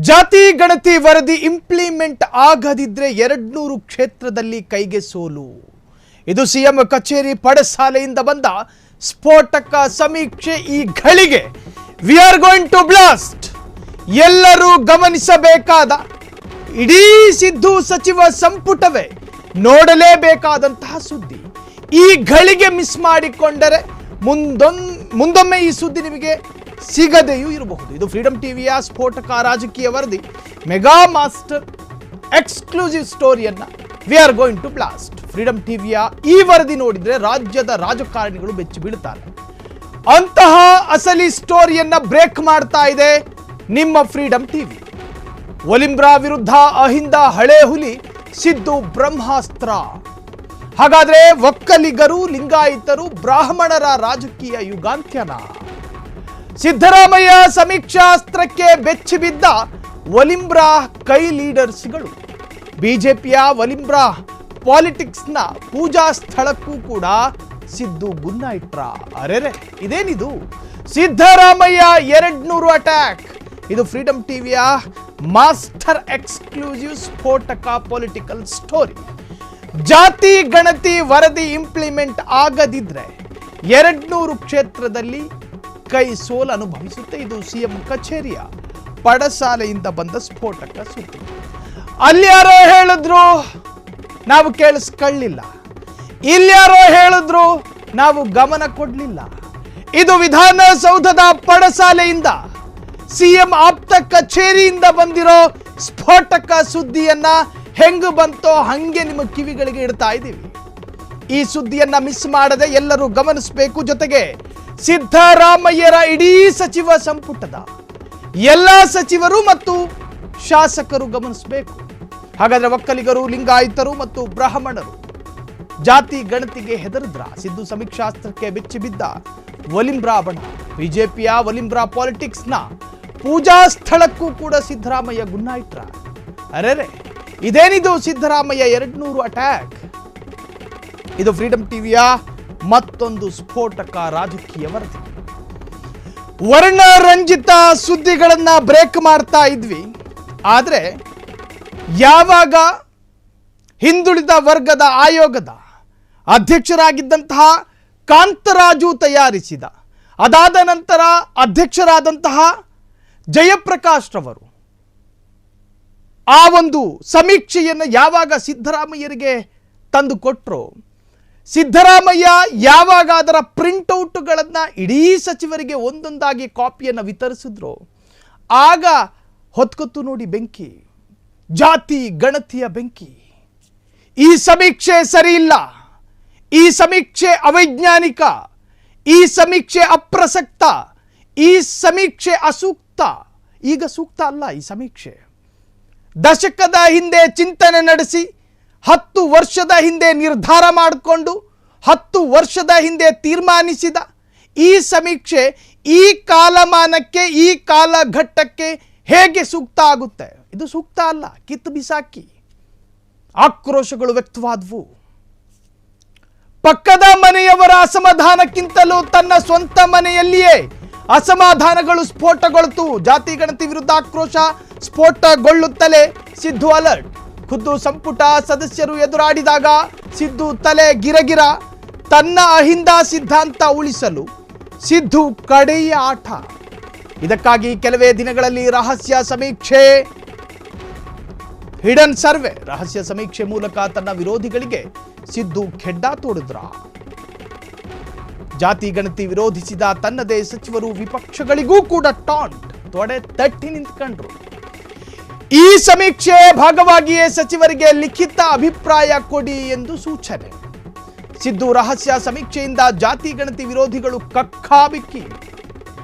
ಜಾತಿ ಗಣತಿ ವರದಿ ಇಂಪ್ಲಿಮೆಂಟ್ ಆಗದಿದ್ರೆ 200 ಕ್ಷೇತ್ರದಲ್ಲಿ ಕೈಗೆ ಸೋಲು. ಇದು ಸಿಎಂ ಕಚೇರಿ ಪಡಸಾಲೆಯಿಂದ ಬಂದ ಸ್ಫೋಟಕ ಸಮೀಕ್ಷೆ. ಈ ಘಳಿಗೆ we are going to blast. ಎಲ್ಲರೂ ಗಮನಿಸಬೇಕಾದ, ಇಡೀ ಸಿದ್ದು ಸಚಿವ ಸಂಪುಟವೇ ನೋಡಲೇಬೇಕಾದಂತಹ ಸುದ್ದಿ. ಈ ಘಳಿಗೆ ಮಿಸ್ ಮಾಡಿಕೊಂಡರೆ ಮುಂದೊಮ್ಮೆ ಈ ಸುದ್ದಿ ನಿಮಗೆ ಸಿಗದೆಯೂ ಇರಬಹುದು. ಇದು ಫ್ರೀಡಂ ಟಿವಿಯ ಸ್ಫೋಟಕ ರಾಜಕೀಯ ವರದಿ, ಮೆಗಾ ಮಾಸ್ಟರ್ ಎಕ್ಸ್ಕ್ಲೂಸಿವ್ ಸ್ಟೋರಿಯನ್ನ we are going to blast. Freedom ಟಿವಿಯ ಈ ವರದಿ ನೋಡಿದ್ರೆ ರಾಜ್ಯದ ರಾಜಕಾರಣಿಗಳು ಬೆಚ್ಚಿ ಬೀಳುತ್ತಾರೆ. ಅಂತಹ ಅಸಲಿ ಸ್ಟೋರಿಯನ್ನ ಬ್ರೇಕ್ ಮಾಡ್ತಾ ಇದೆ ನಿಮ್ಮ ಫ್ರೀಡಂ ಟಿವಿ. ಒಲಿಂಬ್ರಾ ವಿರುದ್ಧ ಅಹಿಂದ ಹಳೆ ಹುಲಿ ಸಿದ್ದು ಬ್ರಹ್ಮಾಸ್ತ್ರ. ಹಾಗಾದ್ರೆ ಒಕ್ಕಲಿಗರು, ಲಿಂಗಾಯತರು, ಬ್ರಾಹ್ಮಣರ ರಾಜಕೀಯ ಯುಗಾಂತ್ಯನ. ಸಿದ್ದರಾಮಯ್ಯ ಸಮೀಕ್ಷಾಸ್ತ್ರಕ್ಕೆ ಬೆಚ್ಚಿ ಬಿದ್ದ ಒಲಿಂಬ್ರಾ ಕೈ ಲೀಡರ್ಸ್ಗಳು. ಬಿಜೆಪಿಯ ಒಲಿಂಬ್ರಾ ಪಾಲಿಟಿಕ್ಸ್ನ ಪೂಜಾ ಸ್ಥಳಕ್ಕೂ ಕೂಡ ಸಿದ್ದು ಗುನ್ನ ಇಟ್ರ. ಅರೆರೆ, ಇದೇನಿದು? ಸಿದ್ದರಾಮಯ್ಯ 200 ಅಟ್ಯಾಕ್. ಇದು ಫ್ರೀಡಂ ಟಿವಿಯ ಮಾಸ್ಟರ್ ಎಕ್ಸ್ಕ್ಲೂಸಿವ್ ಸ್ಫೋಟಕ ಪೊಲಿಟಿಕಲ್ ಸ್ಟೋರಿ. ಜಾತಿ ಗಣತಿ ವರದಿ ಇಂಪ್ಲಿಮೆಂಟ್ ಆಗದಿದ್ರೆ 200 ಕ್ಷೇತ್ರದಲ್ಲಿ ಕೈ ಸೋಲು ಅನುಭವಿಸುತ್ತೆ. ಇದು ಸಿಎಂ ಕಚೇರಿಯ ಪಡಸಾಲೆಯಿಂದ ಬಂದ ಸ್ಫೋಟಕ ಸುದ್ದಿ. ಅಲ್ಯಾರೋ ಹೇಳಿದ್ರು, ನಾವು ಕೇಳಿಸ್ಕೊಳ್ಳಿಲ್ಲ. ಇಲ್ಯಾರೋ ಹೇಳಿದ್ರು, ನಾವು ಗಮನ ಕೊಡ್ಲಿಲ್ಲ. ಇದು ವಿಧಾನಸೌಧದ ಪಡಸಾಲೆಯಿಂದ, ಸಿಎಂ ಆಪ್ತ ಕಚೇರಿಯಿಂದ ಬಂದಿರೋ ಸ್ಫೋಟಕ ಸುದ್ದಿಯನ್ನ ಹೆಂಗ್ ಬಂತೋ ಹಂಗೆ ನಿಮ್ಮ ಕಿವಿಗಳಿಗೆ ಇಡ್ತಾ ಇದ್ದೀವಿ. ಈ ಸುದ್ದಿಯನ್ನ ಮಿಸ್ ಮಾಡದೆ ಎಲ್ಲರೂ ಗಮನಿಸಬೇಕು. ಜೊತೆಗೆ ಸಿದ್ದರಾಮಯ್ಯರ ಇಡೀ ಸಚಿವ ಸಂಪುಟದ ಎಲ್ಲ ಸಚಿವರು ಮತ್ತು ಶಾಸಕರು ಗಮನಿಸಬೇಕು. ಹಾಗಾದ್ರೆ ಒಕ್ಕಲಿಗರು, ಲಿಂಗಾಯತರು ಮತ್ತು ಬ್ರಾಹ್ಮಣರು ಜಾತಿ ಗಣತಿಗೆ ಹೆದರಿದ್ರ? ಸಿದ್ದು ಸಮೀಕ್ಷಾಸ್ತ್ರಕ್ಕೆ ಬೆಚ್ಚಿ ಬಿದ್ದ ಒಲಿಂಬ್ರಾ ಬಣ. ಬಿಜೆಪಿಯ ಒಲಿಂಬ್ರಾ ಪಾಲಿಟಿಕ್ಸ್ನ ಪೂಜಾ ಸ್ಥಳಕ್ಕೂ ಕೂಡ ಸಿದ್ದರಾಮಯ್ಯ ಗುನ್ನ ಇಟ್ರ. ಅರೆರೆ, ಇದೇನಿದು ಸಿದ್ದರಾಮಯ್ಯ 200 ಅಟ್ಯಾಕ್? ಇದು ಫ್ರೀಡಂ ಟಿವಿಯ ಮತ್ತೊಂದು ಸ್ಫೋಟಕ ರಾಜಕೀಯ ವರದಿ. ವರ್ಣರಂಜಿತ ಸುದ್ದಿಗಳನ್ನ ಬ್ರೇಕ್ ಮಾಡ್ತಾ ಇದ್ವಿ. ಆದ್ರೆ ಯಾವಾಗ ಹಿಂದುಳಿದ ವರ್ಗದ ಆಯೋಗದ ಅಧ್ಯಕ್ಷರಾಗಿದ್ದಂತಹ ಕಾಂತರಾಜು ತಯಾರಿಸಿದ, ಅದಾದ ನಂತರ ಅಧ್ಯಕ್ಷರಾದಂತಹ ಜಯಪ್ರಕಾಶ್ ರವರು ಆ ಒಂದು ಸಮೀಕ್ಷೆಯನ್ನು ಯಾವಾಗ ಸಿದ್ದರಾಮಯ್ಯರಿಗೆ ತಂದು ಕೊಟ್ಟರು, ಸಿದ್ದರಾಮಯ್ಯ ಯಾವಾಗ ಅದರ ಪ್ರಿಂಟ್ಔಟ್ಗಳನ್ನು ಇಡೀ ಸಚಿವರಿಗೆ ಒಂದೊಂದಾಗಿ ಕಾಪಿಯನ್ನು ವಿತರಿಸಿದ್ರು, ಆಗ ಹೊತ್ಕೊತ್ತು ನೋಡಿ ಬೆಂಕಿ, ಜಾತಿ ಗಣತಿಯ ಬೆಂಕಿ. ಈ ಸಮೀಕ್ಷೆ ಸರಿ ಇಲ್ಲ, ಈ ಸಮೀಕ್ಷೆ ಅವೈಜ್ಞಾನಿಕ, ಈ ಸಮೀಕ್ಷೆ ಅಪ್ರಸಕ್ತ, ಈ ಸಮೀಕ್ಷೆ ಅಸೂಕ್ತ. ಈಗ ಸೂಕ್ತ ಅಲ್ಲ ಈ ಸಮೀಕ್ಷೆ. ದಶಕದ ಹಿಂದೆ ಚಿಂತನೆ ನಡೆಸಿ, 10 ವರ್ಷದ ಹಿಂದೆ ನಿರ್ಧಾರ ಮಾಡಿಕೊಂಡು, 10 ವರ್ಷದ ಹಿಂದೆ ತೀರ್ಮಾನಿಸಿದ ಈ ಸಮೀಕ್ಷೆ ಈ ಕಾಲಮಾನಕ್ಕೆ, ಈ ಕಾಲಘಟ್ಟಕ್ಕೆ ಹೇಗೆ ಸೂಕ್ತ ಆಗುತ್ತೆ? ಇದು ಸೂಕ್ತ ಅಲ್ಲ, ಕಿತ್ತು ಬಿಸಾಕಿ. ಆಕ್ರೋಶಗಳು ವ್ಯಕ್ತವಾದವು. ಪಕ್ಕದ ಮನೆಯವರ ಅಸಮಾಧಾನಕ್ಕಿಂತಲೂ ತನ್ನ ಸ್ವಂತ ಮನೆಯಲ್ಲಿಯೇ ಅಸಮಾಧಾನಗಳು ಸ್ಫೋಟಗೊಳ್ತು. ಜಾತಿ ಗಣತಿ ವಿರುದ್ಧ ಆಕ್ರೋಶ ಸ್ಫೋಟಗೊಳ್ಳುತ್ತಲೇ ಸಿದ್ದು ಅಲರ್ಟ್. ಖುದ್ದು ಸಂಪುಟ ಸದಸ್ಯರು ಎದುರಾಡಿದಾಗ ಸಿದ್ದು ತಲೆ ಗಿರಗಿರ. ತನ್ನ ಅಹಿಂದ ಸಿದ್ಧಾಂತ ಉಳಿಸಲು ಸಿದ್ದು ಕಡೆಯ ಆಟ. ಇದಕ್ಕಾಗಿ ಕೆಲವೇ ದಿನಗಳಲ್ಲಿ ರಹಸ್ಯ ಸಮೀಕ್ಷೆ, ಹಿಡನ್ ಸರ್ವೆ, ರಹಸ್ಯ ಸಮೀಕ್ಷೆ ಮೂಲಕ ತನ್ನ ವಿರೋಧಿಗಳಿಗೆ ಸಿದ್ದು ಖೆಡ್ಡ ತೋಡಿದ್ರ. ಜಾತಿ ಗಣತಿ ವಿರೋಧಿಸಿದ ತನ್ನದೇ ಸಚಿವರು ವಿಪಕ್ಷಗಳಿಗೂ ಕೂಡ ತೊಡೆ ತಟ್ಟಿ ನಿಂತ್ಕೊಂಡ್ರು. ಈ ಸಮೀಕ್ಷೆ ಭಾಗವಾಗಿಯೇ ಸಚಿವರಿಗೆ ಲಿಖಿತ ಅಭಿಪ್ರಾಯ ಕೊಡಿ ಎಂದು ಸೂಚನೆ. ಸಿದ್ದು ರಹಸ್ಯ ಸಮೀಕ್ಷೆಯಿಂದ ಜಾತಿ ಗಣತಿ ವಿರೋಧಿಗಳು ಕಕ್ಕಾಬಿಕ್ಕಿ.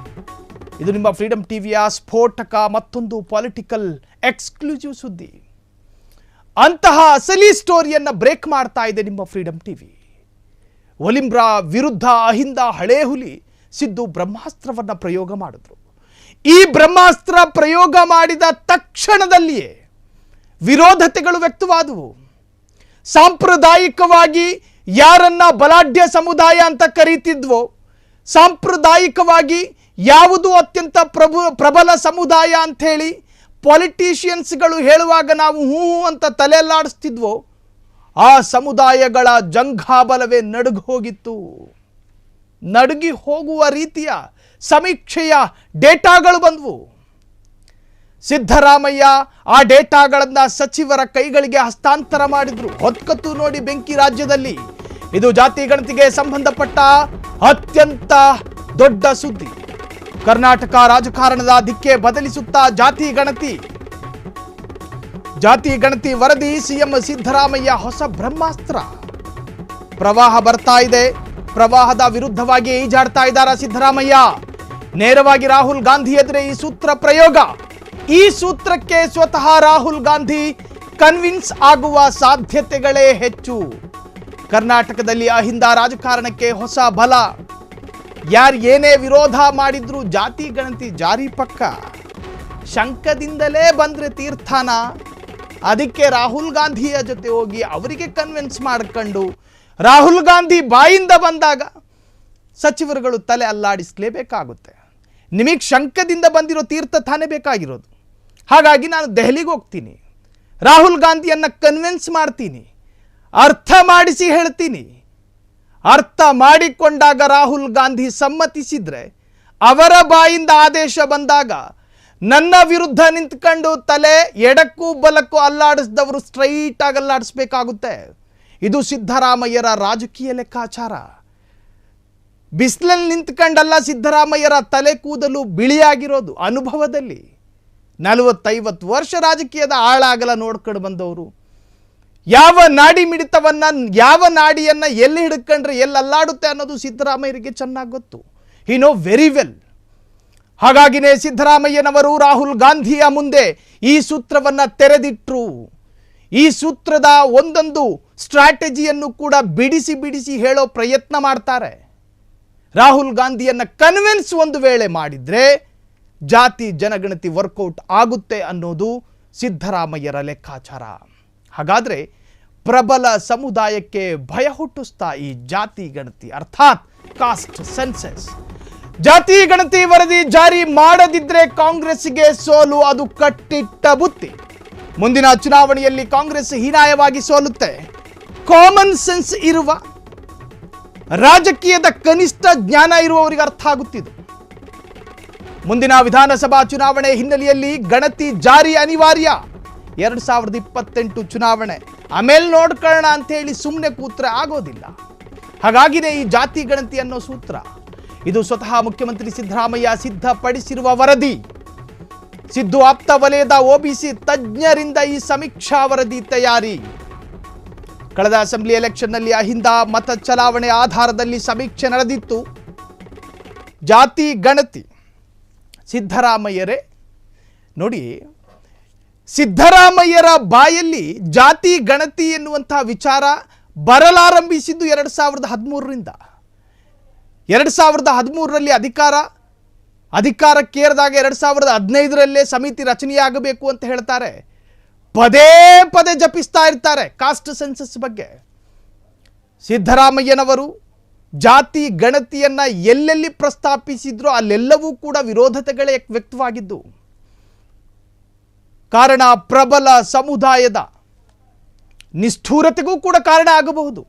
ಇದು ನಿಮ್ಮ ಫ್ರೀಡಂ ಟಿವಿಯ ಸ್ಫೋಟಕ ಮತ್ತೊಂದು ಪೊಲಿಟಿಕಲ್ ಎಕ್ಸ್ಕ್ಲೂಸಿವ್ ಸುದ್ದಿ. ಅಂತಹ ಅಸಲಿ ಸ್ಟೋರಿಯನ್ನ ಬ್ರೇಕ್ ಮಾಡ್ತಾ ಇದೆ ನಿಮ್ಮ ಫ್ರೀಡಂ ಟಿವಿ. ಒಲಿಂಬ್ರಾ ವಿರುದ್ಧ ಅಹಿಂದ ಹಳೆ ಹುಲಿ ಸಿದ್ದು ಬ್ರಹ್ಮಾಸ್ತ್ರವನ್ನ ಪ್ರಯೋಗ ಮಾಡಿದ್ರು. ಈ ಬ್ರಹ್ಮಾಸ್ತ್ರ ಪ್ರಯೋಗ ಮಾಡಿದ ತಕ್ಷಣದಲ್ಲಿಯೇ ವಿರೋಧತೆಗಳು ವ್ಯಕ್ತವಾದವು. ಸಾಂಪ್ರದಾಯಿಕವಾಗಿ ಯಾರನ್ನ ಬಲಾಢ್ಯ ಸಮುದಾಯ ಅಂತ ಕರೀತಿದ್ವೋ, ಸಾಂಪ್ರದಾಯಿಕವಾಗಿ ಯಾವುದು ಅತ್ಯಂತ ಪ್ರಬಲ ಸಮುದಾಯ ಅಂಥೇಳಿ ಪೊಲಿಟಿಷಿಯನ್ಸ್ಗಳು ಹೇಳುವಾಗ ನಾವು ಹೂ ಅಂತ ತಲೆಯಲ್ಲಾಡಿಸ್ತಿದ್ವೋ ಆ ಸಮುದಾಯಗಳ ಜಂಘಾಬಲವೇ ನಡುಗಿ ಹೋಗಿತ್ತು. ನಡುಗಿ ಹೋಗುವ ರೀತಿಯ ಸಮೀಕ್ಷೆಯ ಡೇಟಾಗಳು ಬಂದವು. ಸಿದ್ದರಾಮಯ್ಯ ಆ ಡೇಟಾಗಳನ್ನು ಸಚಿವರ ಕೈಗಳಿಗೆ ಹಸ್ತಾಂತರ ಮಾಡಿದ್ರು. ಹೊತ್ಕತ್ತು ನೋಡಿ ಬೆಂಕಿ ರಾಜ್ಯದಲ್ಲಿ. ಇದು ಜಾತಿ ಗಣತಿಗೆ ಸಂಬಂಧಪಟ್ಟ ಅತ್ಯಂತ ದೊಡ್ಡ ಸುದ್ದಿ. ಕರ್ನಾಟಕ ರಾಜಕಾರಣದ ದಿಕ್ಕೆ ಬದಲಿಸುತ್ತಾ ಜಾತಿ ಗಣತಿ ವರದಿ. ಸಿಎಂ ಸಿದ್ದರಾಮಯ್ಯ ಹೊಸ ಬ್ರಹ್ಮಾಸ್ತ್ರ. ಪ್ರವಾಹ ಬರ್ತಾ ಇದೆ. ಪ್ರವಾಹದ ವಿರುದ್ಧವಾಗಿ ಈಜಾಡ್ತಾ ಇದ್ದಾರೆ ಸಿದ್ದರಾಮಯ್ಯ. ನೇರವಾಗಿ ರಾಹುಲ್ ಗಾಂಧಿ ಎದುರೇ ಈ ಸೂತ್ರ ಪ್ರಯೋಗ. ಈ ಸೂತ್ರಕ್ಕೆ ಸ್ವತಃ ರಾಹುಲ್ ಗಾಂಧಿ ಕನ್ವಿನ್ಸ್ ಆಗುವ ಸಾಧ್ಯತೆಗಳೇ ಹೆಚ್ಚು. ಕರ್ನಾಟಕದಲ್ಲಿ ಅಹಿಂದ ರಾಜಕಾರಣಕ್ಕೆ ಹೊಸ ಬಲ. ಯಾರು ಏನೇ ವಿರೋಧ ಮಾಡಿದ್ರು ಜಾತಿ ಗಣತಿ ಜಾರಿ ಪಕ್ಕ. ಶಂಕದಿಂದಲೇ ಬಂದ್ರೆ ತೀರ್ಥಾನ. ಅದಕ್ಕೆ ರಾಹುಲ್ ಗಾಂಧಿಯ ಜೊತೆ ಹೋಗಿ ಅವರಿಗೆ ಕನ್ವಿನ್ಸ್ ಮಾಡ್ಕೊಂಡು ರಾಹುಲ್ ಗಾಂಧಿ ಬಾಯಿಂದ ಬಂದಾಗ ಸಚಿವರುಗಳು ತಲೆ ಅಲ್ಲಾಡಿಸಲೇಬೇಕಾಗುತ್ತೆ. ನಿಮಗೆ ಶಂಕದಿಂದ ಬಂದಿರೋ ತೀರ್ಥ ತಾನೇ ಬೇಕಾಗಿರೋದು. ಹಾಗಾಗಿ ನಾನು ದೆಹಲಿಗೆ ಹೋಗ್ತೀನಿ, ರಾಹುಲ್ ಗಾಂಧಿಯನ್ನು ಕನ್ವಿನ್ಸ್ ಮಾಡ್ತೀನಿ, ಅರ್ಥ ಮಾಡಿಸಿ ಹೇಳ್ತೀನಿ. ಅರ್ಥ ಮಾಡಿಕೊಂಡಾಗ ರಾಹುಲ್ ಗಾಂಧಿ ಸಮ್ಮತಿಸಿದ್ರೆ, ಅವರ ಬಾಯಿಂದ ಆದೇಶ ಬಂದಾಗ ನನ್ನ ವಿರುದ್ಧ ನಿಂತ್ಕೊಂಡು ತಲೆ ಎಡಕ್ಕೂ ಬಲಕ್ಕೂ ಅಲ್ಲಾಡಿಸಿದವರು ಸ್ಟ್ರೈಟ್ ಆಗಿ ಅಲ್ಲಾಡಿಸ್ಬೇಕಾಗುತ್ತೆ. ಇದು ಸಿದ್ದರಾಮಯ್ಯರ ರಾಜಕೀಯ ಲೆಕ್ಕಾಚಾರ. ಬಿಸಿಲಲ್ಲಿ ನಿಂತ್ಕೊಂಡಲ್ಲ ಸಿದ್ದರಾಮಯ್ಯರ ತಲೆ ಕೂದಲು ಬಿಳಿಯಾಗಿರೋದು. ಅನುಭವದಲ್ಲಿ 40-50 ವರ್ಷ ರಾಜಕೀಯದ ಆಳಾಗಲ ನೋಡ್ಕೊಂಡು ಬಂದವರು. ಯಾವ ನಾಡಿ ಮಿಡಿತವನ್ನು, ಯಾವ ನಾಡಿಯನ್ನು ಎಲ್ಲಿ ಹಿಡ್ಕೊಂಡ್ರೆ ಎಲ್ಲಿ ಅಲ್ಲಾಡುತ್ತೆ ಅನ್ನೋದು ಸಿದ್ದರಾಮಯ್ಯರಿಗೆ ಚೆನ್ನಾಗಿ ಗೊತ್ತು. ಹಿ ನೋ ವೆರಿ ವೆಲ್. ಹಾಗಾಗಿನೇ ಸಿದ್ದರಾಮಯ್ಯನವರು ರಾಹುಲ್ ಗಾಂಧಿಯ ಮುಂದೆ ಈ ಸೂತ್ರವನ್ನು ತೆರೆದಿಟ್ರು. ಈ ಸೂತ್ರದ ಒಂದೊಂದು ಸ್ಟ್ರಾಟಜಿಯನ್ನು ಕೂಡ ಬಿಡಿಸಿ ಹೇಳೋ ಪ್ರಯತ್ನ ಮಾಡ್ತಾರೆ. ರಾಹುಲ್ ಗಾಂಧಿಯನ್ನು ಕನ್ವಿನ್ಸ್ ಒಂದು ವೇಳೆ ಮಾಡಿದರೆ ಜಾತಿ ಜನಗಣತಿ ವರ್ಕೌಟ್ ಆಗುತ್ತೆ ಅನ್ನೋದು ಸಿದ್ದರಾಮಯ್ಯರ ಲೆಕ್ಕಾಚಾರ. ಹಾಗಾದರೆ ಪ್ರಬಲ ಸಮುದಾಯಕ್ಕೆ ಭಯ ಹುಟ್ಟಿಸ್ತಾ ಈ ಜಾತಿ ಗಣತಿ ಅರ್ಥಾತ್ ಕಾಸ್ಟ್ ಸೆನ್ಸಸ್. ಜಾತಿ ಗಣತಿ ವರದಿ ಜಾರಿ ಮಾಡದಿದ್ರೆ ಕಾಂಗ್ರೆಸ್ಗೆ ಸೋಲು. ಅದು ಕಟ್ಟಿಟ್ಟ ಬುತ್ತಿ. ಮುಂದಿನ ಚುನಾವಣೆಯಲ್ಲಿ ಕಾಂಗ್ರೆಸ್ ಹೀನಾಯವಾಗಿ ಸೋಲುತ್ತೆ. ಕಾಮನ್ ಸೆನ್ಸ್ ಇರುವ, ರಾಜಕೀಯದ ಕನಿಷ್ಠ ಜ್ಞಾನ ಇರುವವರಿಗೆ ಅರ್ಥ ಆಗುತ್ತಿದೆ. ಮುಂದಿನ ವಿಧಾನಸಭಾ ಚುನಾವಣೆ ಹಿನ್ನೆಲೆಯಲ್ಲಿ ಗಣತಿ ಜಾರಿ ಅನಿವಾರ್ಯ. 2028 ಚುನಾವಣೆ ಆಮೇಲೆ ನೋಡ್ಕೊಳ್ಳೋಣ ಅಂತೇಳಿ ಸುಮ್ಮನೆ ಕೂತ್ರೆ ಆಗೋದಿಲ್ಲ. ಹಾಗಾಗಿನೇ ಈ ಜಾತಿ ಗಣತಿ ಅನ್ನೋ ಸೂತ್ರ. ಇದು ಸ್ವತಃ ಮುಖ್ಯಮಂತ್ರಿ ಸಿದ್ದರಾಮಯ್ಯ ಸಿದ್ಧಪಡಿಸಿರುವ ವರದಿ. ಸಿದ್ದು ಆಪ್ತ ವಲಯದ ಒಬಿಸಿ ತಜ್ಞರಿಂದ ಈ ಸಮೀಕ್ಷಾ ವರದಿ ತಯಾರಿ. ಕಳೆದ ಅಸೆಂಬ್ಲಿ ಎಲೆಕ್ಷನ್ನಲ್ಲಿ ಅಹಿಂದ ಮತ ಚಲಾವಣೆ ಆಧಾರದಲ್ಲಿ ಸಮೀಕ್ಷೆ ನಡೆದಿತ್ತು. ಜಾತಿ ಗಣತಿ ಸಿದ್ದರಾಮಯ್ಯರೇ ನೋಡಿ, ಸಿದ್ದರಾಮಯ್ಯರ ಬಾಯಲ್ಲಿ ಜಾತಿ ಗಣತಿ ಎನ್ನುವಂತಹ ವಿಚಾರ ಬರಲಾರಂಭಿಸಿದ್ದು 2013ರಿಂದ. 2013ರಲ್ಲಿ ಅಧಿಕಾರಕ್ಕೇರಿದಾಗ 2015ರಲ್ಲೇ ಸಮಿತಿ ರಚನೆಯಾಗಬೇಕು ಅಂತ ಹೇಳ್ತಾರೆ. ಪದೇ ಜಪಿಸ್ತಾ ಇರ್ತಾರೆ ಕಾಸ್ಟ್ ಸೆನ್ಸಸ್ ಬಗ್ಗೆ. ಸಿದ್ದರಾಮಯ್ಯನವರು ಜಾತಿ ಗಣತಿಯನ್ನು ಎಲ್ಲೆಲ್ಲಿ ಪ್ರಸ್ತಾಪಿಸಿದ್ರೋ ಅಲ್ಲೆಲ್ಲವೂ ಕೂಡ ವಿರೋಧತೆಗಳೇ ವ್ಯಕ್ತವಾಗಿದ್ದು. ಕಾರಣ ಪ್ರಬಲ ಸಮುದಾಯದ ನಿಷ್ಠೂರತೆಗೂ ಕೂಡ ಕಾರಣ ಆಗಬಹುದು.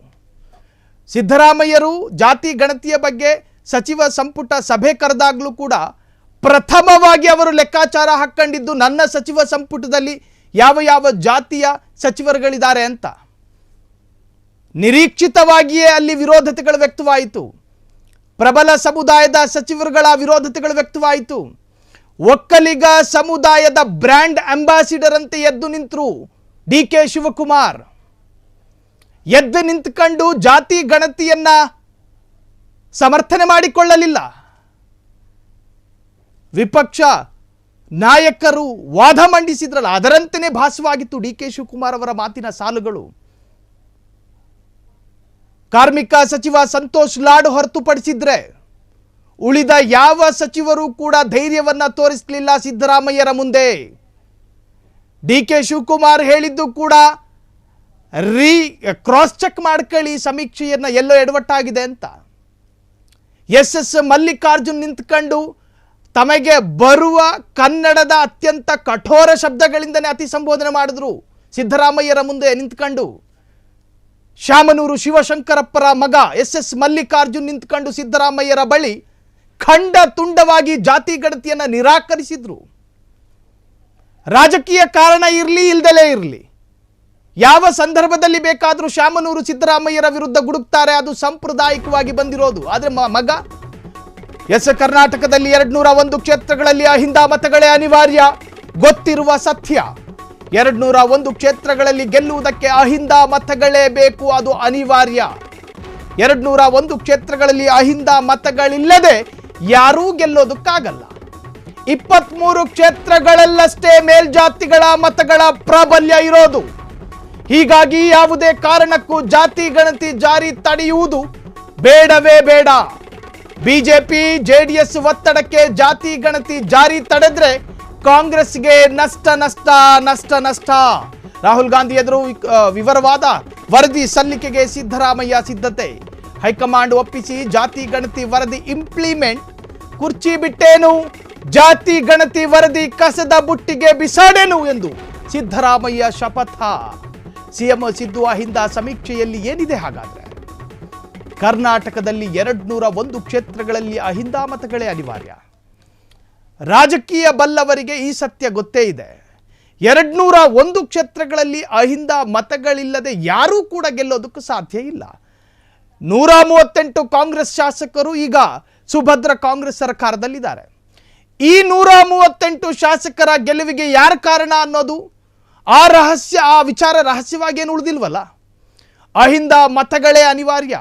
ಸಿದ್ದರಾಮಯ್ಯರು ಜಾತಿ ಗಣತಿಯ ಬಗ್ಗೆ ಸಚಿವ ಸಂಪುಟ ಸಭೆ ಕರೆದಾಗಲೂ ಕೂಡ ಪ್ರಥಮವಾಗಿ ಅವರು ಲೆಕ್ಕಾಚಾರ ಹಾಕ್ಕೊಂಡಿದ್ದು ನನ್ನ ಸಚಿವ ಸಂಪುಟದಲ್ಲಿ ಯಾವ ಜಾತಿಯ ಸಚಿವರುಗಳಿದ್ದಾರೆ ಅಂತ. ನಿರೀಕ್ಷಿತವಾಗಿಯೇ ಅಲ್ಲಿ ವಿರೋಧತೆಗಳು ವ್ಯಕ್ತವಾಯಿತು. ಪ್ರಬಲ ಸಮುದಾಯದ ಸಚಿವರುಗಳ ವಿರೋಧತೆಗಳು ವ್ಯಕ್ತವಾಯಿತು. ಒಕ್ಕಲಿಗ ಸಮುದಾಯದ ಬ್ರ್ಯಾಂಡ್ ಅಂಬಾಸಿಡರ್ ಅಂತೆ ಎದ್ದು ನಿಂತರು DK ಶಿವಕುಮಾರ್. ಎದ್ದು ನಿಂತುಕೊಂಡು ಜಾತಿ ಗಣತಿಯನ್ನ ಸಮರ್ಥನೆ ಮಾಡಿಕೊಳ್ಳಲಿಲ್ಲ. ವಿಪಕ್ಷ ನಾಯಕರು ವಾದ ಮಂಡಿಸಿದ್ರಲ್ಲ, ಅದರಂತೆಯೇ ಭಾಸವಾಗಿತ್ತು DK ಶಿವಕುಮಾರ್ ಅವರ ಮಾತಿನ ಸಾಲುಗಳು. ಕಾರ್ಮಿಕ ಸಚಿವ ಸಂತೋಷ್ ಲಾಡ್ ಹೊರತುಪಡಿಸಿದ್ರೆ ಉಳಿದ ಯಾವ ಸಚಿವರು ಕೂಡ ಧೈರ್ಯವನ್ನ ತೋರಿಸಲಿಲ್ಲ ಸಿದ್ದರಾಮಯ್ಯರ ಮುಂದೆ. DK ಶಿವಕುಮಾರ್ ಹೇಳಿದ್ದು ಕೂಡ ಕ್ರಾಸ್ ಚೆಕ್ ಮಾಡ್ಕೊಳ್ಳಿ ಸಮೀಕ್ಷೆಯನ್ನ, ಎಲ್ಲೋ ಎಡವಟ್ಟಾಗಿದೆ ಅಂತ. SS ಮಲ್ಲಿಕಾರ್ಜುನ್ ನಿಂತ್ಕೊಂಡು ತಮಗೆ ಬರುವ ಕನ್ನಡದ ಅತ್ಯಂತ ಕಠೋರ ಶಬ್ದಗಳಿಂದನೇ ಅತಿ ಸಂಬೋಧನೆ ಮಾಡಿದ್ರು. ಸಿದ್ದರಾಮಯ್ಯರ ಮುಂದೆ ನಿಂತ್ಕೊಂಡು ಶಾಮನೂರು ಶಿವಶಂಕರಪ್ಪರ ಮಗ SS ಮಲ್ಲಿಕಾರ್ಜುನ್ ನಿಂತ್ಕೊಂಡು ಸಿದ್ದರಾಮಯ್ಯರ ಬಳಿ ಖಂಡ ತುಂಡವಾಗಿ ಜಾತಿ ಗಣತಿಯನ್ನು ನಿರಾಕರಿಸಿದ್ರು. ರಾಜಕೀಯ ಕಾರಣ ಇರಲಿ ಇಲ್ದಲೇ ಇರಲಿ, ಯಾವ ಸಂದರ್ಭದಲ್ಲಿ ಬೇಕಾದರೂ ಶಾಮನೂರು ಸಿದ್ದರಾಮಯ್ಯರ ವಿರುದ್ಧ ಗುಡುಕ್ತಾರೆ, ಅದು ಸಾಂಪ್ರದಾಯಿಕವಾಗಿ ಬಂದಿರೋದು. ಆದರೆ ಮಗ ಕರ್ನಾಟಕದಲ್ಲಿ 201 ಕ್ಷೇತ್ರಗಳಲ್ಲಿ ಅಹಿಂದ ಮತಗಳೇ ಅನಿವಾರ್ಯ, ಗೊತ್ತಿರುವ ಸತ್ಯ. 201 ಕ್ಷೇತ್ರಗಳಲ್ಲಿ ಗೆಲ್ಲುವುದಕ್ಕೆ ಅಹಿಂದ ಮತಗಳೇ ಬೇಕು, ಅದು ಅನಿವಾರ್ಯ. 201 ಕ್ಷೇತ್ರಗಳಲ್ಲಿ ಅಹಿಂದ ಮತಗಳಿಲ್ಲದೆ ಯಾರೂ ಗೆಲ್ಲೋದಕ್ಕಾಗಲ್ಲ. 23 ಕ್ಷೇತ್ರಗಳಲ್ಲಷ್ಟೇ ಮೇಲ್ಜಾತಿಗಳ ಮತಗಳ ಪ್ರಾಬಲ್ಯ ಇರೋದು. ಹೀಗಾಗಿ ಯಾವುದೇ ಕಾರಣಕ್ಕೂ ಜಾತಿ ಗಣತಿ ಜಾರಿ ತಡೆಯುವುದು ಬೇಡವೇ ಬೇಡ. ಬಿಜೆಪಿ JDS ಒತ್ತಡಕ್ಕೆ ಜಾತಿ ಗಣತಿ ಜಾರಿ ತಡೆದ್ರೆ ಕಾಂಗ್ರೆಸ್ಗೆ ನಷ್ಟ ನಷ್ಟ ನಷ್ಟ ನಷ್ಟ. ರಾಹುಲ್ ಗಾಂಧಿ ಎದುರು ವಿವರವಾದ ವರದಿ ಸಲ್ಲಿಕೆಗೆ ಸಿದ್ದರಾಮಯ್ಯ ಸಿದ್ಧತೆ. ಹೈಕಮಾಂಡ್ ಒಪ್ಪಿಸಿ ಜಾತಿ ಗಣತಿ ವರದಿ ಇಂಪ್ಲಿಮೆಂಟ್. ಕುರ್ಚಿ ಬಿಟ್ಟೇನು, ಜಾತಿ ಗಣತಿ ವರದಿ ಕಸದ ಬುಟ್ಟಿಗೆ ಬಿಸಾಡೇನು ಎಂದು ಸಿದ್ದರಾಮಯ್ಯ ಶಪಥ. ಸಿಎಂ ಸಿದ್ದು ಅಹಿಂದ ಸಮೀಕ್ಷೆಯಲ್ಲಿ ಏನಿದೆ ಹಾಗಾದ್ರೆ? ಕರ್ನಾಟಕದಲ್ಲಿ 201 ಕ್ಷೇತ್ರಗಳಲ್ಲಿ ಅಹಿಂದ ಮತಗಳೇ ಅನಿವಾರ್ಯ. ರಾಜಕೀಯ ಬಲ್ಲವರಿಗೆ ಈ ಸತ್ಯ ಗೊತ್ತೇ ಇದೆ. 201 ಕ್ಷೇತ್ರಗಳಲ್ಲಿ ಅಹಿಂದ ಮತಗಳಿಲ್ಲದೆ ಯಾರೂ ಕೂಡ ಗೆಲ್ಲೋದಕ್ಕೂ ಸಾಧ್ಯ ಇಲ್ಲ. 138 ಕಾಂಗ್ರೆಸ್ ಶಾಸಕರು ಈಗ ಸುಭದ್ರ ಕಾಂಗ್ರೆಸ್ ಸರ್ಕಾರದಲ್ಲಿದ್ದಾರೆ. ಈ 138 ಶಾಸಕರ ಗೆಲುವಿಗೆ ಯಾರ ಕಾರಣ ಅನ್ನೋದು ಆ ವಿಚಾರ ರಹಸ್ಯವಾಗಿ ಏನು ಉಳಿದಿಲ್ವಲ್ಲ. ಅಹಿಂದ ಮತಗಳೇ ಅನಿವಾರ್ಯ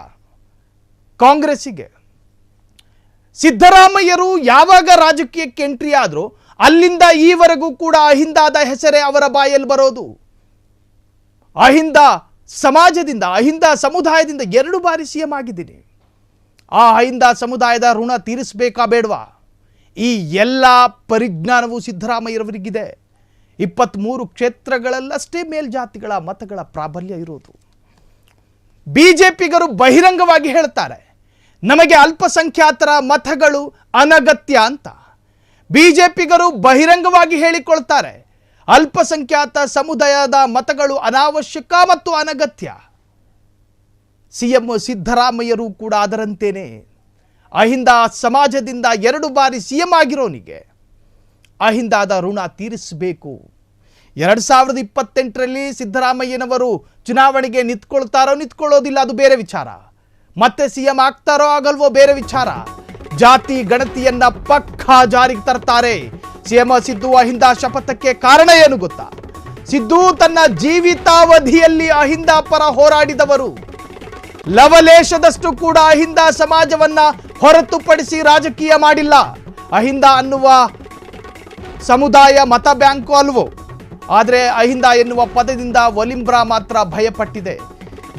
ಕಾಂಗ್ರೆಸ್ಸಿಗೆ. ಸಿದ್ದರಾಮಯ್ಯರು ಯಾವಾಗ ರಾಜಕೀಯಕ್ಕೆ ಎಂಟ್ರಿ ಆದರೂ ಅಲ್ಲಿಂದ ಈವರೆಗೂ ಕೂಡ ಅಹಿಂದಾದ ಹೆಸರೇ ಅವರ ಬಾಯಲ್ಲಿ ಬರೋದು. ಅಹಿಂದ ಸಮಾಜದಿಂದ, ಅಹಿಂದ ಸಮುದಾಯದಿಂದ 2 ಬಾರಿ CM ಆಗಿದ್ದೀನಿ. ಆ ಅಹಿಂದ ಸಮುದಾಯದ ಋಣ ತೀರಿಸಬೇಕಾ ಬೇಡವಾ? ಈ ಎಲ್ಲ ಪರಿಜ್ಞಾನವೂ ಸಿದ್ದರಾಮಯ್ಯರವರಿಗಿದೆ. 23 ಕ್ಷೇತ್ರಗಳಲ್ಲಷ್ಟೇ ಮೇಲ್ಜಾತಿಗಳ ಮತಗಳ ಪ್ರಾಬಲ್ಯ ಇರೋದು. ಬಿಜೆಪಿಗರು ಬಹಿರಂಗವಾಗಿ ಹೇಳ್ತಾರೆ, ನಮಗೆ ಅಲ್ಪಸಂಖ್ಯಾತರ ಮತಗಳು ಅನಗತ್ಯ ಅಂತ. ಬಿಜೆಪಿಗರು ಬಹಿರಂಗವಾಗಿ ಹೇಳಿಕೊಳ್ತಾರೆ, ಅಲ್ಪಸಂಖ್ಯಾತ ಸಮುದಾಯದ ಮತಗಳು ಅನಾವಶ್ಯಕ ಮತ್ತು ಅನಗತ್ಯ. CM ಸಿದ್ದರಾಮಯ್ಯರು ಕೂಡ ಅದರಂತೇನೆ. ಅಹಿಂದ ಸಮಾಜದಿಂದ 2 ಬಾರಿ CM ಆಗಿರೋನಿಗೆ ಅಹಿಂದಾದ ಋಣ ತೀರಿಸಬೇಕು. 2028ರಲ್ಲಿ ಸಿದ್ದರಾಮಯ್ಯನವರು ಚುನಾವಣೆಗೆ ನಿಂತ್ಕೊಳ್ಳೋದಿಲ್ಲ, ಅದು ಬೇರೆ ವಿಚಾರ. ಮತ್ತೆ CM ಆಗ್ತಾರೋ ಆಗಲ್ವೋ ಬೇರೆ ವಿಚಾರ. ಜಾತಿ ಗಣತಿಯನ್ನ ಪಕ್ಕಾ ಜಾರಿಗೆ ತರ್ತಾರೆ. CM ಸಿದ್ದು ಅಹಿಂದ ಶಪಥಕ್ಕೆ ಕಾರಣ ಏನು ಗೊತ್ತಾ? ಸಿದ್ದು ತನ್ನ ಜೀವಿತಾವಧಿಯಲ್ಲಿ ಅಹಿಂದ ಪರ ಹೋರಾಡಿದವರು. ಲವಲೇಶದಷ್ಟು ಕೂಡ ಅಹಿಂದ ಸಮಾಜವನ್ನ ಹೊರತುಪಡಿಸಿ ರಾಜಕೀಯ ಮಾಡಿಲ್ಲ. ಅಹಿಂದ ಅನ್ನುವ ಸಮುದಾಯ ಮತ ಬ್ಯಾಂಕು ಅಲ್ವೋ, ಆದರೆ ಅಹಿಂದ ಎನ್ನುವ ಪದದಿಂದ ಒಲಿಂಬ್ರಾ ಮಾತ್ರ ಭಯಪಟ್ಟಿದೆ.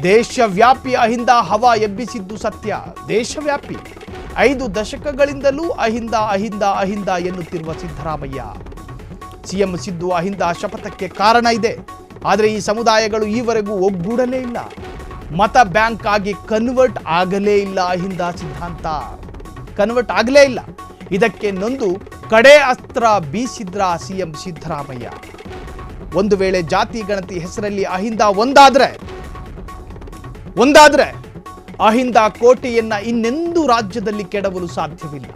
ದೇಶವ್ಯಾಪಿ ಅಹಿಂದ ಹವಾ ಎಬ್ಬಿಸಿದ್ದು ಸತ್ಯ. ದೇಶವ್ಯಾಪಿ 5 ದಶಕಗಳಿಂದಲೂ ಅಹಿಂದ ಅಹಿಂದ ಅಹಿಂದ ಎನ್ನುತ್ತಿರುವ ಸಿದ್ದರಾಮಯ್ಯ. CM ಸಿದ್ದು ಅಹಿಂದ ಶಪಥಕ್ಕೆ ಕಾರಣ ಇದೆ. ಆದರೆ ಈ ಸಮುದಾಯಗಳು ಈವರೆಗೂ ಒಗ್ಗೂಡಲೇ ಇಲ್ಲ. ಮತ ಬ್ಯಾಂಕ್ ಆಗಿ ಕನ್ವರ್ಟ್ ಆಗಲೇ ಇಲ್ಲ. ಅಹಿಂದ ಸಿದ್ಧಾಂತ ಕನ್ವರ್ಟ್ ಆಗಲೇ ಇಲ್ಲ. ಇದಕ್ಕೆ ನೊಂದು ಕಡೆ ಅಸ್ತ್ರ ಬೀಸಿದ್ರ CM ಸಿದ್ದರಾಮಯ್ಯ. ಒಂದು ವೇಳೆ ಜಾತಿ ಗಣತಿ ಹೆಸರಲ್ಲಿ ಅಹಿಂದ ಒಂದಾದ್ರೆ ಅಹಿಂದ ಕೋಟೆಯನ್ನ ಇನ್ನೆಂದೂ ರಾಜ್ಯದಲ್ಲಿ ಕೆಡವಲು ಸಾಧ್ಯವಿಲ್ಲ.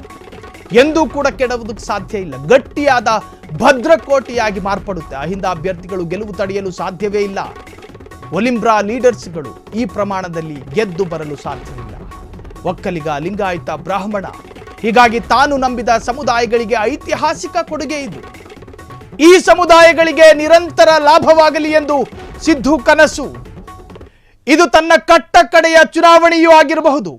ಎಂದೂ ಕೂಡ ಕೆಡವುವುದಕ್ಕೆ ಸಾಧ್ಯ ಇಲ್ಲ. ಗಟ್ಟಿಯಾದ ಭದ್ರಕೋಟೆಯಾಗಿ ಮಾರ್ಪಡುತ್ತೆ. ಅಹಿಂದ ಅಭ್ಯರ್ಥಿಗಳು ಗೆಲುವು ತಡೆಯಲು ಸಾಧ್ಯವೇ ಇಲ್ಲ. ಒಲಿಂಬ್ರಾ ಲೀಡರ್ಸ್ಗಳು ಈ ಪ್ರಮಾಣದಲ್ಲಿ ಗೆದ್ದು ಬರಲು ಸಾಧ್ಯವಿಲ್ಲ. ಒಕ್ಕಲಿಗ, ಲಿಂಗಾಯತ, ಬ್ರಾಹ್ಮಣ, ಹೀಗಾಗಿ ತಾನು ನಂಬಿದ ಸಮುದಾಯಗಳಿಗೆ ಐತಿಹಾಸಿಕ ಕೊಡುಗೆ ಇದು. ಈ ಸಮುದಾಯಗಳಿಗೆ ನಿರಂತರ ಲಾಭವಾಗಲಿ ಎಂದು ಸಿದ್ದು ಕನಸು. ಇದು ತನ್ನ ಕಟ್ಟಕಡೆಯ ಚುನಾವಣೆಯೂ ಆಗಿರಬಹುದು.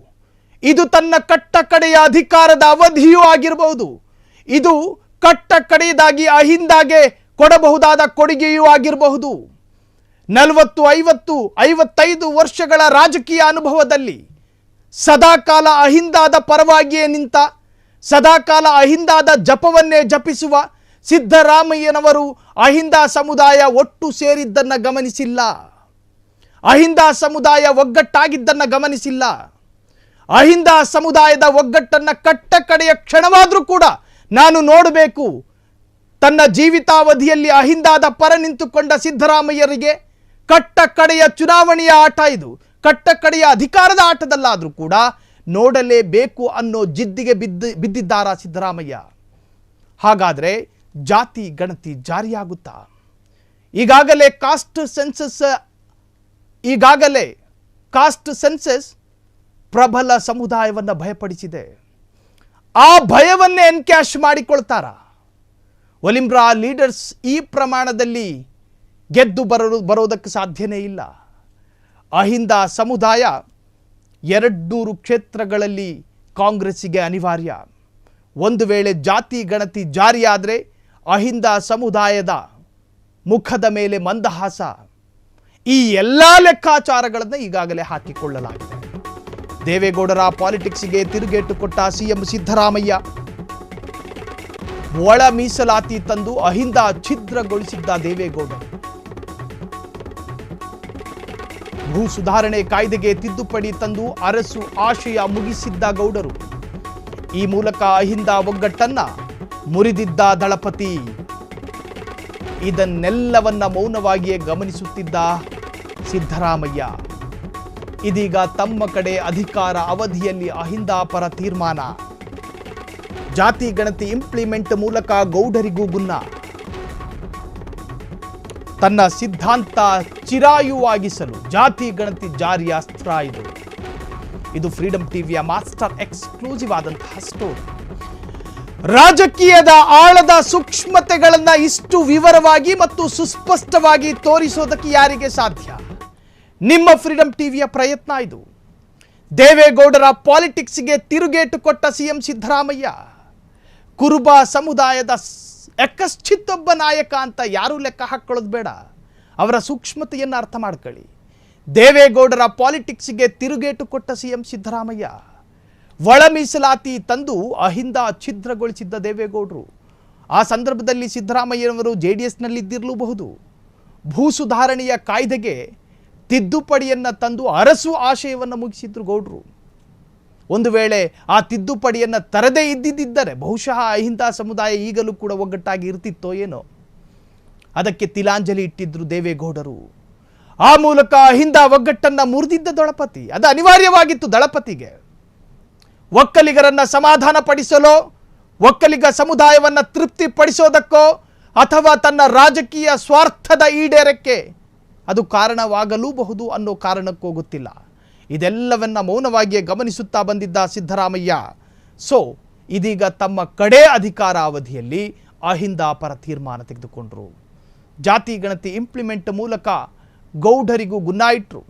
ಇದು ತನ್ನ ಕಟ್ಟಕಡೆಯ ಅಧಿಕಾರದ ಅವಧಿಯೂ ಆಗಿರಬಹುದು. ಇದು ಕಟ್ಟಕಡೆಯದಾಗಿ ಅಹಿಂದಾಗೆ ಕೊಡಬಹುದಾದ ಕೊಡುಗೆಯೂ ಆಗಿರಬಹುದು. 40, 50, 55 ವರ್ಷಗಳ ರಾಜಕೀಯ ಅನುಭವದಲ್ಲಿ ಸದಾಕಾಲ ಅಹಿಂದಾದ ಪರವಾಗಿಯೇ ನಿಂತ, ಸದಾಕಾಲ ಅಹಿಂದಾದ ಜಪವನ್ನೇ ಜಪಿಸುವ ಸಿದ್ದರಾಮಯ್ಯನವರು ಅಹಿಂದ ಸಮುದಾಯ ಒಟ್ಟು ಸೇರಿದ್ದನ್ನು ಗಮನಿಸಿಲ್ಲ. ಅಹಿಂದ ಸಮುದಾಯ ಒಗ್ಗಟ್ಟಾಗಿದ್ದನ್ನು ಗಮನಿಸಿಲ್ಲ. ಅಹಿಂದ ಸಮುದಾಯದ ಒಗ್ಗಟ್ಟನ್ನು ಕಟ್ಟ ಕಡೆಯ ಕ್ಷಣವಾದರೂ ಕೂಡ ನಾನು ನೋಡಬೇಕು. ತನ್ನ ಜೀವಿತಾವಧಿಯಲ್ಲಿ ಅಹಿಂದಾದ ಪರ ನಿಂತುಕೊಂಡ ಸಿದ್ದರಾಮಯ್ಯರಿಗೆ ಕಟ್ಟ ಕಡೆಯ ಚುನಾವಣೆಯ ಆಟ ಇದು, ಕಟ್ಟ ಕಡೆಯ ಅಧಿಕಾರದ ಆಟದಲ್ಲಾದರೂ ಕೂಡ ನೋಡಲೇಬೇಕು ಅನ್ನೋ ಜಿದ್ದಿಗೆ ಬಿದ್ದಿದ್ದಾರ ಸಿದ್ದರಾಮಯ್ಯ. ಹಾಗಾದರೆ ಜಾತಿ ಗಣತಿ ಜಾರಿಯಾಗುತ್ತಾ? ಈಗಾಗಲೇ ಕಾಸ್ಟ್ ಸೆನ್ಸಸ್ ಪ್ರಬಲ ಸಮುದಾಯವನ್ನು ಭಯಪಡಿಸಿದೆ. ಆ ಭಯವನ್ನೇ ಎನ್ಕ್ಯಾಶ್ ಮಾಡಿಕೊಳ್ತಾರ? ಒಲಿಂಬ್ರಾ ಲೀಡರ್ಸ್ ಈ ಪ್ರಮಾಣದಲ್ಲಿ ಗೆದ್ದು ಬರೋದಕ್ಕೆ ಸಾಧ್ಯನೇ ಇಲ್ಲ. ಅಹಿಂದ ಸಮುದಾಯ 200 ಕ್ಷೇತ್ರಗಳಲ್ಲಿ ಕಾಂಗ್ರೆಸ್ಸಿಗೆ ಅನಿವಾರ್ಯ. ಒಂದು ವೇಳೆ ಜಾತಿ ಗಣತಿ ಜಾರಿಯಾದರೆ ಅಹಿಂದ ಸಮುದಾಯದ ಮುಖದ ಮೇಲೆ ಮಂದಹಾಸ. ಈ ಎಲ್ಲ ಲೆಕ್ಕಾಚಾರಗಳನ್ನು ಈಗಾಗಲೇ ಹಾಕಿಕೊಳ್ಳಲಾಗಿದೆ. ದೇವೇಗೌಡರ ಪಾಲಿಟಿಕ್ಸ್ಗೆ ತಿರುಗೇಟು ಕೊಟ್ಟ ಸಿಎಂ ಸಿದ್ದರಾಮಯ್ಯ ಒಳ ಮೀಸಲಾತಿ ತಂದು ಅಹಿಂದ ಛಿದ್ರಗೊಳಿಸಿದ್ದ ದೇವೇಗೌಡರು, ಭೂ ಸುಧಾರಣೆ ಕಾಯ್ದೆಗೆ ತಿದ್ದುಪಡಿ ತಂದು ಅರಸು ಆಶಯ ಮುಗಿಸಿದ್ದ ಗೌಡರು, ಈ ಮೂಲಕ ಅಹಿಂದ ಒಗ್ಗಟ್ಟನ್ನ ಮುರಿದಿದ್ದ ದಳಪತಿ. ಇದನ್ನೆಲ್ಲವನ್ನ ಮೌನವಾಗಿಯೇ ಗಮನಿಸುತ್ತಿದ್ದ ಸಿದ್ದರಾಮಯ್ಯ ಇದೀಗ ತಮ್ಮ ಕಡೆ ಅಧಿಕಾರ ಅವಧಿಯಲ್ಲಿ ಅಹಿಂದ ಪರ ತೀರ್ಮಾನ, ಜಾತಿ ಗಣತಿ ಇಂಪ್ಲಿಮೆಂಟ್ ಮೂಲಕ ಗೌಡರಿಗೂ ಗುನ್ನ. ತನ್ನ ಸಿದ್ಧಾಂತ ಚಿರಾಯುವಾಗಿಸಲು ಜಾತಿ ಗಣತಿ ಜಾರಿಯ ಅಸ್ತ್ರ ಇದು ಫ್ರೀಡಂ ಟಿವಿಯ ಮಾಸ್ಟರ್ ಎಕ್ಸ್ಕ್ಲೂಸಿವ್ ಆದಂತಹ ಸ್ಟೋರಿ. ರಾಜಕೀಯದ ಆಳದ ಸೂಕ್ಷ್ಮತೆಗಳನ್ನ ಇಷ್ಟು ವಿವರವಾಗಿ ಮತ್ತು ಸುಸ್ಪಷ್ಟವಾಗಿ ತೋರಿಸೋದಕ್ಕೆ ಯಾರಿಗೆ ಸಾಧ್ಯ? ನಿಮ್ಮ ಫ್ರೀಡಂ ಟಿವಿಯ ಪ್ರಯತ್ನ ಇದು. ದೇವೇಗೌಡರ ಪಾಲಿಟಿಕ್ಸ್ಗೆ ತಿರುಗೇಟು ಕೊಟ್ಟ ಸಿಎಂ ಸಿದ್ದರಾಮಯ್ಯ ಕುರುಬ ಸಮುದಾಯದ ಎಕ್ಕಶ್ಚಿತ್ತೊಬ್ಬ ನಾಯಕ ಅಂತ ಯಾರೂ ಲೆಕ್ಕ ಹಾಕೊಳ್ಳೋದು ಬೇಡ. ಅವರ ಸೂಕ್ಷ್ಮತೆಯನ್ನು ಅರ್ಥ ಮಾಡ್ಕೊಳ್ಳಿ. ದೇವೇಗೌಡರ ಪಾಲಿಟಿಕ್ಸ್ಗೆ ತಿರುಗೇಟು ಕೊಟ್ಟ ಸಿಎಂ ಸಿದ್ದರಾಮಯ್ಯ ಒಳ ಮೀಸಲಾತಿ ತಂದು ಅಹಿಂದ ಛಿದ್ರಗೊಳಿಸಿದ್ದ ದೇವೇಗೌಡರು. ಆ ಸಂದರ್ಭದಲ್ಲಿ ಸಿದ್ದರಾಮಯ್ಯನವರು JDSನಲ್ಲಿದ್ದಿರಲೂಬಹುದು. ಭೂ ಸುಧಾರಣೆಯ ಕಾಯ್ದೆಗೆ ತಿದ್ದುಪಡಿಯನ್ನು ತಂದು ಅರಸು ಆಶಯವನ್ನು ಮುಗಿಸಿದ್ರು ಗೌಡರು. ಒಂದು ವೇಳೆ ಆ ತಿದ್ದುಪಡಿಯನ್ನು ತರದೇ ಇದ್ದಿದ್ದರೆ ಬಹುಶಃ ಅಹಿಂದ ಸಮುದಾಯ ಈಗಲೂ ಕೂಡ ಒಗ್ಗಟ್ಟಾಗಿ ಇರ್ತಿತ್ತೋ ಏನೋ. ಅದಕ್ಕೆ ತಿಲಾಂಜಲಿ ಇಟ್ಟಿದ್ರು ದೇವೇಗೌಡರು. ಆ ಮೂಲಕ ಅಹಿಂದ ಒಗ್ಗಟ್ಟನ್ನು ಮುರಿದಿದ್ದ ದಳಪತಿ. ಅದು ಅನಿವಾರ್ಯವಾಗಿತ್ತು ದಳಪತಿಗೆ. ಒಕ್ಕಲಿಗರನ್ನ ಸಮಾಧಾನ ಪಡಿಸಲು, ಒಕ್ಕಲಿಗ ಸಮುದಾಯವನ್ನು ತೃಪ್ತಿಪಡಿಸೋದಕ್ಕೋ ಅಥವಾ ತನ್ನ ರಾಜಕೀಯ ಸ್ವಾರ್ಥದ ಈಡೇರಕ್ಕೆ ಅದು ಕಾರಣವಾಗಲೂಬಹುದು ಅನ್ನೋ ಕಾರಣಕ್ಕೂ ಗೊತ್ತಿಲ್ಲ. ಇದೆಲ್ಲವನ್ನ ಮೌನವಾಗಿಯೇ ಗಮನಿಸುತ್ತಾ ಬಂದಿದ್ದ ಸಿದ್ದರಾಮಯ್ಯ ಇದೀಗ ತಮ್ಮ ಕಡೆ ಅಧಿಕಾರ ಅವಧಿಯಲ್ಲಿ ಅಹಿಂದ ಪರ ತೀರ್ಮಾನ ತೆಗೆದುಕೊಂಡರು. ಜಾತಿ ಗಣತಿ ಇಂಪ್ಲಿಮೆಂಟ್ ಮೂಲಕ ಗೌಡರಿಗೂ ಗುನ್ನ ಇಟ್ರು.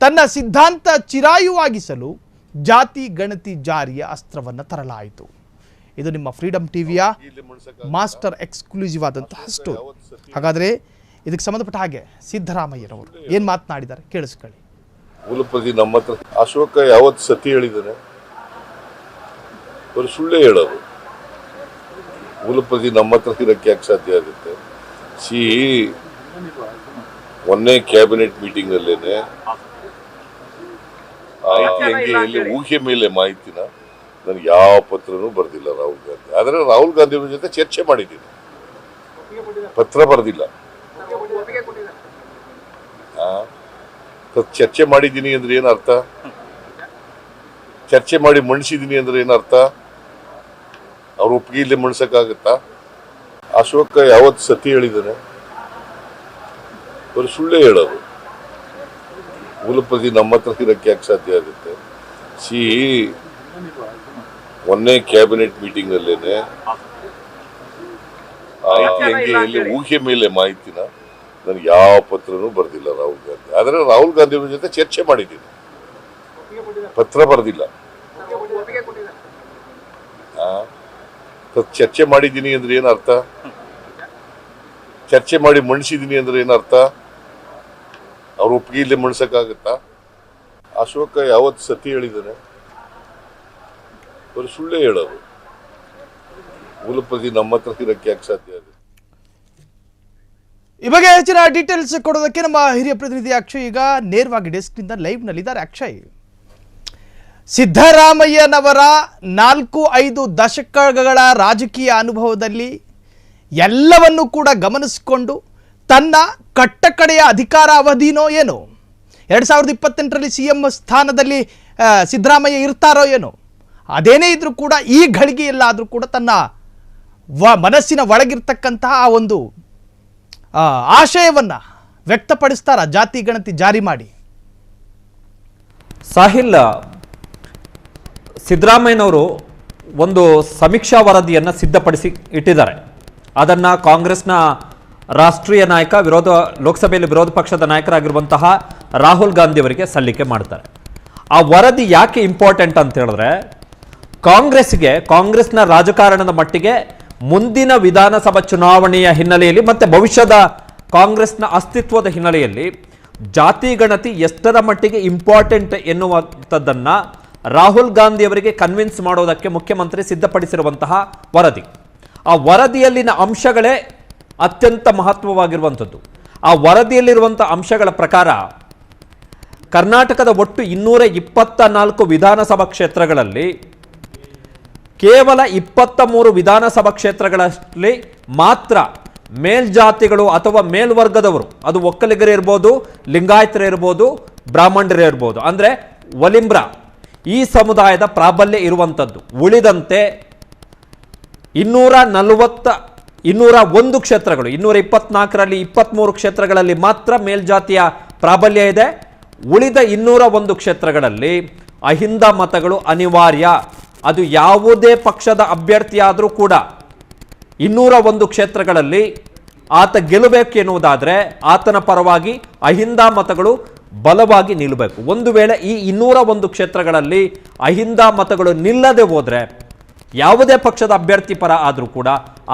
ತನ್ನ ಸಿದ್ಧಾಂತ ಚಿರಾಯುವಾಗಿಸಲು ಜಾತಿ ಗಣತಿ ಜಾರಿಯ ಅಸ್ತ್ರವನ್ನು ತರಲಾಯಿತು. ಇದು ನಿಮ್ಮ ಫ್ರೀಡಂ ಟಿವಿಯ ಮಾಸ್ಟರ್ ಎಕ್ಸ್ಕ್ಲೂಸಿವ್ ಆದಂತಹ ಸ್ಟೋರಿ. ಹಾಗಾದರೆ ಇದಕ್ಕೆ ಸಂಬಂಧಪಟ್ಟ ಹಾಗೆ ಸಿದ್ದರಾಮಯ್ಯನವರು ಏನು ಮಾತನಾಡಿದ್ದಾರೆ ಕೇಳಿಸ್ಕೊಳ್ಳಿ. ಮೂಲಪತಿ ನಮ್ಮ ಹತ್ರ ಅಶೋಕ ಯಾವತ್ತು ಸತಿ ಹೇಳಿದ್ದಾನೆ? ಅವರು ಸುಳ್ಳೇ ಹೇಳೋದು. ಮೂಲಪತಿ ನಮ್ಮ ಹತ್ರ ಇರಕ್ಕೆ ಯಾಕೆ ಸಾಧ್ಯ ಆಗುತ್ತೆ? ಮೊನ್ನೆ ಕ್ಯಾಬಿನೆಟ್ ಮೀಟಿಂಗ್ ಅಲ್ಲೇನೆ ಎಲ್ಲಿ ಊಹೆ ಮೇಲೆ ಮಾಹಿತಿನ ನನಗೆ ಯಾವ ಪತ್ರನೂ ಬರ್ದಿಲ್ಲ ರಾಹುಲ್ ಗಾಂಧಿ. ಆದರೆ ರಾಹುಲ್ ಗಾಂಧಿ ಅವ್ರ ಜೊತೆ ಚರ್ಚೆ ಮಾಡಿದ್ದೀನಿ, ಪತ್ರ ಬರ್ದಿಲ್ಲ. ಚರ್ಚೆ ಮಾಡಿದ್ದೀನಿ ಅಂದ್ರೆ ಏನರ್ಥ? ಚರ್ಚೆ ಮಾಡಿ ಮಣಿಸಿದ್ದೀನಿ ಅಂದ್ರೆ ಏನರ್ಥ? ಅವ್ರ ಒಪ್ಪಿಗೆ ಇಲ್ಲೇ ಮಣಿಸಕ್ಕಾಗತ್ತಾ? ಅಶೋಕ ಯಾವತ್ತು ಸತಿ ಹೇಳಿದ್ದಾನೆ? ಅವರು ಸುಳ್ಳೇ ಹೇಳೋದು. ಮೂಲಪತಿ ನಮ್ಮ ಹತ್ರ ಇರಕ್ಕೆ ಯಾಕೆ ಸಾಧ್ಯ ಆಗುತ್ತೆ? ಮೊನ್ನೆ ಕ್ಯಾಬಿನೆಟ್ ಮೀಟಿಂಗ್ ಅಲ್ಲೇನೆ ಎಲ್ಲಿ ಊಹೆ ಮೇಲೆ ಮಾಹಿತಿನ ನನಗೆ ಯಾವ ಪತ್ರನೂ ಬರ್ದಿಲ್ಲ ರಾಹುಲ್ ಗಾಂಧಿ. ಆದರೆ ರಾಹುಲ್ ಗಾಂಧಿ ಅವ್ರ ಜೊತೆ ಚರ್ಚೆ ಮಾಡಿದ್ದೀನಿ, ಪತ್ರ ಬರ್ದಿಲ್ಲ. ಚರ್ಚೆ ಮಾಡಿದ್ದೀನಿ ಅಂದ್ರೆ ಏನರ್ಥ? ಚರ್ಚೆ ಮಾಡಿ ಮಣಿಸಿದ್ದೀನಿ ಅಂದ್ರೆ ಏನರ್ಥ? ಅವ್ರ ಒಪ್ಪಿಗೆ ಇಲ್ಲೇ ಮಣಿಸಕ್ಕಾಗತ್ತಾ? ಅಶೋಕ ಯಾವತ್ತು ಸತಿ ಹೇಳಿದ್ದಾನೆ? ಅವರು ಸುಳ್ಳೇ ಹೇಳೋದು. ಮೂಲಪತಿ ನಮ್ಮ ಹತ್ರ ಇರಕ್ಕೆ ಯಾಕೆ ಸಾಧ್ಯ ಆಗುತ್ತೆ? ಈ ಬಗ್ಗೆ ಹೆಚ್ಚಿನ ಡೀಟೇಲ್ಸ್ ಕೊಡೋದಕ್ಕೆ ನಮ್ಮ ಹಿರಿಯ ಪ್ರತಿನಿಧಿ ಅಕ್ಷಯ್ ಈಗ ನೇರವಾಗಿ ಡೆಸ್ಕ್ನಿಂದ ಲೈವ್ನಲ್ಲಿದ್ದಾರೆ. ಅಕ್ಷಯ್, ಸಿದ್ದರಾಮಯ್ಯನವರ 4-5 ದಶಕಗಳ ರಾಜಕೀಯ ಅನುಭವದಲ್ಲಿ ಎಲ್ಲವನ್ನೂ ಕೂಡ ಗಮನಿಸಿಕೊಂಡು ತನ್ನ ಕಟ್ಟಕಡೆಯ ಅಧಿಕಾರ ಅವಧಿನೋ ಏನೋ 2028ರಲ್ಲಿ CM ಸ್ಥಾನದಲ್ಲಿ ಸಿದ್ದರಾಮಯ್ಯ ಇರ್ತಾರೋ ಏನೋ, ಅದೇನೇ ಇದ್ರೂ ಕೂಡ ಈ ಘಳಿಗೆಯಲ್ಲಾದರೂ ಕೂಡ ತನ್ನ ಮನಸ್ಸಿನ ಒಳಗಿರ್ತಕ್ಕಂತಹ ಆ ಒಂದು ಆಶಯವನ್ನು ವ್ಯಕ್ತಪಡಿಸ್ತಾರ ಜಾತಿ ಗಣತಿ ಜಾರಿ ಮಾಡಿ. ಸಾಹಿಲ್, ಸಿದ್ದರಾಮಯ್ಯನವರು ಒಂದು ಸಮೀಕ್ಷಾ ವರದಿಯನ್ನು ಸಿದ್ಧಪಡಿಸಿ ಇಟ್ಟಿದ್ದಾರೆ. ಅದನ್ನು ಕಾಂಗ್ರೆಸ್ನ ರಾಷ್ಟ್ರೀಯ ನಾಯಕ, ಲೋಕಸಭೆಯಲ್ಲಿ ವಿರೋಧ ಪಕ್ಷದ ನಾಯಕರಾಗಿರುವಂತಹ ರಾಹುಲ್ ಗಾಂಧಿ ಅವರಿಗೆ ಸಲ್ಲಿಕೆ ಮಾಡ್ತಾರೆ. ಆ ವರದಿ ಯಾಕೆ ಇಂಪಾರ್ಟೆಂಟ್ ಅಂತ ಹೇಳಿದ್ರೆ, ಕಾಂಗ್ರೆಸ್ನ ರಾಜಕಾರಣದ ಮಟ್ಟಿಗೆ ಮುಂದಿನ ವಿಧಾನಸಭಾ ಚುನಾವಣೆಯ ಹಿನ್ನೆಲೆಯಲ್ಲಿ ಮತ್ತೆ ಭವಿಷ್ಯದ ಕಾಂಗ್ರೆಸ್ನ ಅಸ್ತಿತ್ವದ ಹಿನ್ನೆಲೆಯಲ್ಲಿ ಜಾತಿ ಗಣತಿ ಎಷ್ಟರ ಮಟ್ಟಿಗೆ ಇಂಪಾರ್ಟೆಂಟ್ ಎನ್ನುವಂಥದ್ದನ್ನು ರಾಹುಲ್ ಗಾಂಧಿ ಅವರಿಗೆ ಕನ್ವಿನ್ಸ್ ಮಾಡೋದಕ್ಕೆ ಮುಖ್ಯಮಂತ್ರಿ ಸಿದ್ಧಪಡಿಸಿರುವಂತಹ ವರದಿ. ಆ ವರದಿಯಲ್ಲಿನ ಅಂಶಗಳೇ ಅತ್ಯಂತ ಮಹತ್ವವಾಗಿರುವಂಥದ್ದು. ಆ ವರದಿಯಲ್ಲಿರುವಂಥ ಅಂಶಗಳ ಪ್ರಕಾರ ಕರ್ನಾಟಕದ ಒಟ್ಟು 224 ವಿಧಾನಸಭಾ ಕ್ಷೇತ್ರಗಳಲ್ಲಿ ಕೇವಲ 23 ವಿಧಾನಸಭಾ ಕ್ಷೇತ್ರಗಳಲ್ಲಿ ಮಾತ್ರ ಮೇಲ್ಜಾತಿಗಳು ಅಥವಾ ಮೇಲ್ವರ್ಗದವರು, ಅದು ಒಕ್ಕಲಿಗರೇ ಇರ್ಬೋದು, ಲಿಂಗಾಯತರೇ ಇರ್ಬೋದು, ಬ್ರಾಹ್ಮಣರೇ ಇರ್ಬೋದು, ಅಂದರೆ ಒಲಿಂಬ್ರ ಈ ಸಮುದಾಯದ ಪ್ರಾಬಲ್ಯ ಇರುವಂಥದ್ದು. ಉಳಿದಂತೆ 201 ಕ್ಷೇತ್ರಗಳು, 224ರಲ್ಲಿ 23 ಕ್ಷೇತ್ರಗಳಲ್ಲಿ ಮಾತ್ರ ಮೇಲ್ಜಾತಿಯ ಪ್ರಾಬಲ್ಯ ಇದೆ. ಉಳಿದ 201 ಕ್ಷೇತ್ರಗಳಲ್ಲಿ ಅಹಿಂದ ಮತಗಳು ಅನಿವಾರ್ಯ. ಅದು ಯಾವುದೇ ಪಕ್ಷದ ಅಭ್ಯರ್ಥಿಯಾದರೂ ಕೂಡ 201 ಕ್ಷೇತ್ರಗಳಲ್ಲಿ ಆತ ಗೆಲ್ಲಬೇಕು ಎನ್ನುವುದಾದರೆ ಆತನ ಪರವಾಗಿ ಅಹಿಂದ ಮತಗಳು ಬಲವಾಗಿ ನಿಲ್ಲಬೇಕು. ಒಂದು ವೇಳೆ ಈ 201 ಕ್ಷೇತ್ರಗಳಲ್ಲಿ ಅಹಿಂದ ಮತಗಳು ನಿಲ್ಲದೆ ಹೋದರೆ ಯಾವುದೇ ಪಕ್ಷದ ಅಭ್ಯರ್ಥಿ ಪರ ಆದರೂ ಕೂಡ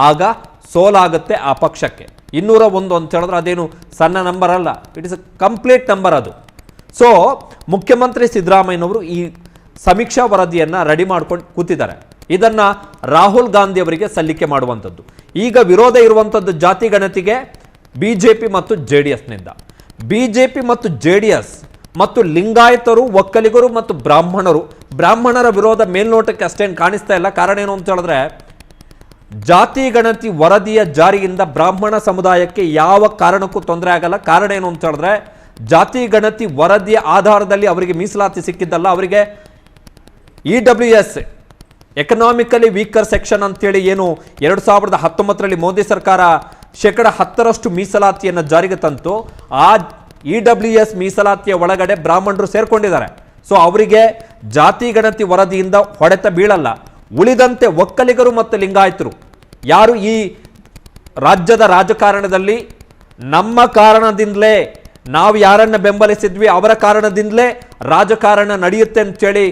ಆಗ ಸೋಲಾಗುತ್ತೆ ಆ ಪಕ್ಷಕ್ಕೆ. 201 ಅಂತ ಹೇಳಿದ್ರೆ ಅದೇನು ಸಣ್ಣ ನಂಬರ್ ಅಲ್ಲ, it is a complete number ಅದು. ಸೊ ಮುಖ್ಯಮಂತ್ರಿ ಸಿದ್ದರಾಮಯ್ಯನವರು ಈ ಸಮೀಕ್ಷಾ ವರದಿಯನ್ನು ರೆಡಿ ಮಾಡ್ಕೊಂಡು ಕೂತಿದ್ದಾರೆ. ಇದನ್ನು ರಾಹುಲ್ ಗಾಂಧಿ ಅವರಿಗೆ ಸಲ್ಲಿಕೆ ಮಾಡುವಂಥದ್ದು. ಈಗ ವಿರೋಧ ಇರುವಂಥದ್ದು ಜಾತಿ ಗಣತಿಗೆ ಬಿಜೆಪಿ ಮತ್ತು JDSನಿಂದ. ಬಿಜೆಪಿ ಮತ್ತು JDS ಮತ್ತು ಲಿಂಗಾಯತರು, ಒಕ್ಕಲಿಗರು ಮತ್ತು ಬ್ರಾಹ್ಮಣರ ವಿರೋಧ ಮೇಲ್ನೋಟಕ್ಕೆ ಅಷ್ಟೇನು ಕಾಣಿಸ್ತಾ ಇಲ್ಲ. ಕಾರಣ ಏನು ಅಂತ ಹೇಳಿದ್ರೆ, ಜಾತಿ ಗಣತಿ ವರದಿಯ ಜಾರಿಯಿಂದ ಬ್ರಾಹ್ಮಣ ಸಮುದಾಯಕ್ಕೆ ಯಾವ ಕಾರಣಕ್ಕೂ ತೊಂದರೆ ಆಗಲ್ಲ. ಕಾರಣ ಏನು ಅಂತ ಹೇಳಿದ್ರೆ, ಜಾತಿ ಗಣತಿ ವರದಿಯ ಆಧಾರದಲ್ಲಿ ಅವರಿಗೆ ಮೀಸಲಾತಿ ಸಿಕ್ಕಿದ್ದಲ್ಲ, ಅವರಿಗೆ EWS ಎಕನಾಮಿಕಲಿ ವೀಕರ್ ಸೆಕ್ಷನ್ ಅಂತೇಳಿ ಏನು 2019ರಲ್ಲಿ ಮೋದಿ ಸರ್ಕಾರ 10% ಮೀಸಲಾತಿಯನ್ನು ಜಾರಿಗೆ ತಂತು, ಆ EWS ಮೀಸಲಾತಿಯ ಒಳಗಡೆ ಬ್ರಾಹ್ಮಣರು ಸೇರ್ಕೊಂಡಿದ್ದಾರೆ. ಸೊ ಅವರಿಗೆ ಜಾತಿ ಗಣತಿ ವರದಿಯಿಂದ ಹೊಡೆತ ಬೀಳಲ್ಲ. ಉಳಿದಂತೆ ಒಕ್ಕಲಿಗರು ಮತ್ತು ಲಿಂಗಾಯತರು ಯಾರು ಈ ರಾಜ್ಯದ ರಾಜಕಾರಣದಲ್ಲಿ ನಮ್ಮ ಕಾರಣದಿಂದಲೇ, ನಾವು ಯಾರನ್ನ ಬೆಂಬಲಿಸಿದ್ವಿ ಅವರ ಕಾರಣದಿಂದಲೇ ರಾಜಕಾರಣ ನಡೆಯುತ್ತೆ ಅಂತೇಳಿ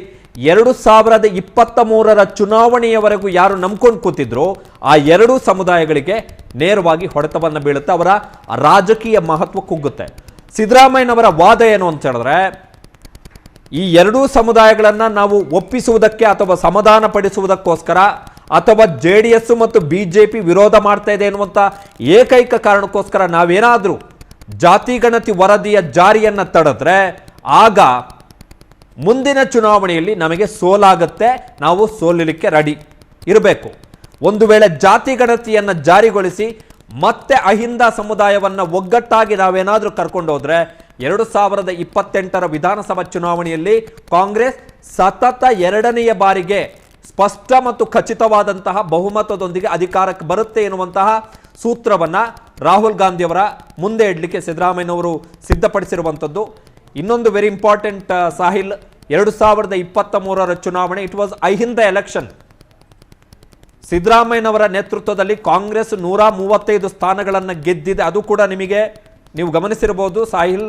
2023ರ ಚುನಾವಣೆಯವರೆಗೂ ಯಾರು ನಂಬ್ಕೊಂಡು ಕೂತಿದ್ರು ಆ ಎರಡೂ ಸಮುದಾಯಗಳಿಗೆ ನೇರವಾಗಿ ಹೊಡೆತವನ್ನು ಬೀಳುತ್ತೆ. ಅವರ ರಾಜಕೀಯ ಮಹತ್ವ ಕುಗ್ಗುತ್ತೆ. ಸಿದ್ದರಾಮಯ್ಯನವರ ವಾದ ಏನು ಅಂತ ಹೇಳಿದ್ರೆ, ಈ ಎರಡೂ ಸಮುದಾಯಗಳನ್ನು ನಾವು ಒಪ್ಪಿಸುವುದಕ್ಕೆ ಅಥವಾ ಸಮಾಧಾನ ಪಡಿಸುವುದಕ್ಕೋಸ್ಕರ ಅಥವಾ JDS ಮತ್ತು BJP ವಿರೋಧ ಮಾಡ್ತಾ ಇದೆ ಎನ್ನುವಂಥ ಏಕೈಕ ಕಾರಣಕ್ಕೋಸ್ಕರ ನಾವೇನಾದರೂ ಜಾತಿ ಗಣತಿ ವರದಿಯ ಜಾರಿಯನ್ನು ತಡೆದ್ರೆ ಆಗ ಮುಂದಿನ ಚುನಾವಣೆಯಲ್ಲಿ ನಮಗೆ ಸೋಲಾಗುತ್ತೆ, ನಾವು ಸೋಲಿಲಿಕ್ಕೆ ರೆಡಿ ಇರಬೇಕು. ಒಂದು ವೇಳೆ ಜಾತಿ ಗಣತಿಯನ್ನು ಜಾರಿಗೊಳಿಸಿ ಮತ್ತೆ ಅಹಿಂದ ಸಮುದಾಯವನ್ನು ಒಗ್ಗಟ್ಟಾಗಿ ನಾವೇನಾದರೂ ಕರ್ಕೊಂಡು ಹೋದ್ರೆ 2028ರ ವಿಧಾನಸಭಾ ಚುನಾವಣೆಯಲ್ಲಿ ಕಾಂಗ್ರೆಸ್ ಸತತ 2ನೇ ಬಾರಿಗೆ ಸ್ಪಷ್ಟ ಮತ್ತು ಖಚಿತವಾದಂತಹ ಬಹುಮತದೊಂದಿಗೆ ಅಧಿಕಾರಕ್ಕೆ ಬರುತ್ತೆ ಎನ್ನುವಂತಹ ಸೂತ್ರವನ್ನು ರಾಹುಲ್ ಗಾಂಧಿಯವರ ಮುಂದೆ ಇಡಲಿಕ್ಕೆ ಸಿದ್ದರಾಮಯ್ಯನವರು ಸಿದ್ಧಪಡಿಸಿರುವಂಥದ್ದು. ಇನ್ನೊಂದು ವೆರಿ ಇಂಪಾರ್ಟೆಂಟ್ ಸಾಹಿಲ್, 2023ರ ಚುನಾವಣೆ ಇಟ್ ವಾಸ್ ಅಹಿಂದ ಎಲೆಕ್ಷನ್. ಸಿದ್ದರಾಮಯ್ಯನವರ ನೇತೃತ್ವದಲ್ಲಿ ಕಾಂಗ್ರೆಸ್ 135 ಸ್ಥಾನಗಳನ್ನು ಗೆದ್ದಿದೆ. ಅದು ಕೂಡ ನೀವು ಗಮನಿಸಿರಬಹುದು ಸಾಹಿಲ್,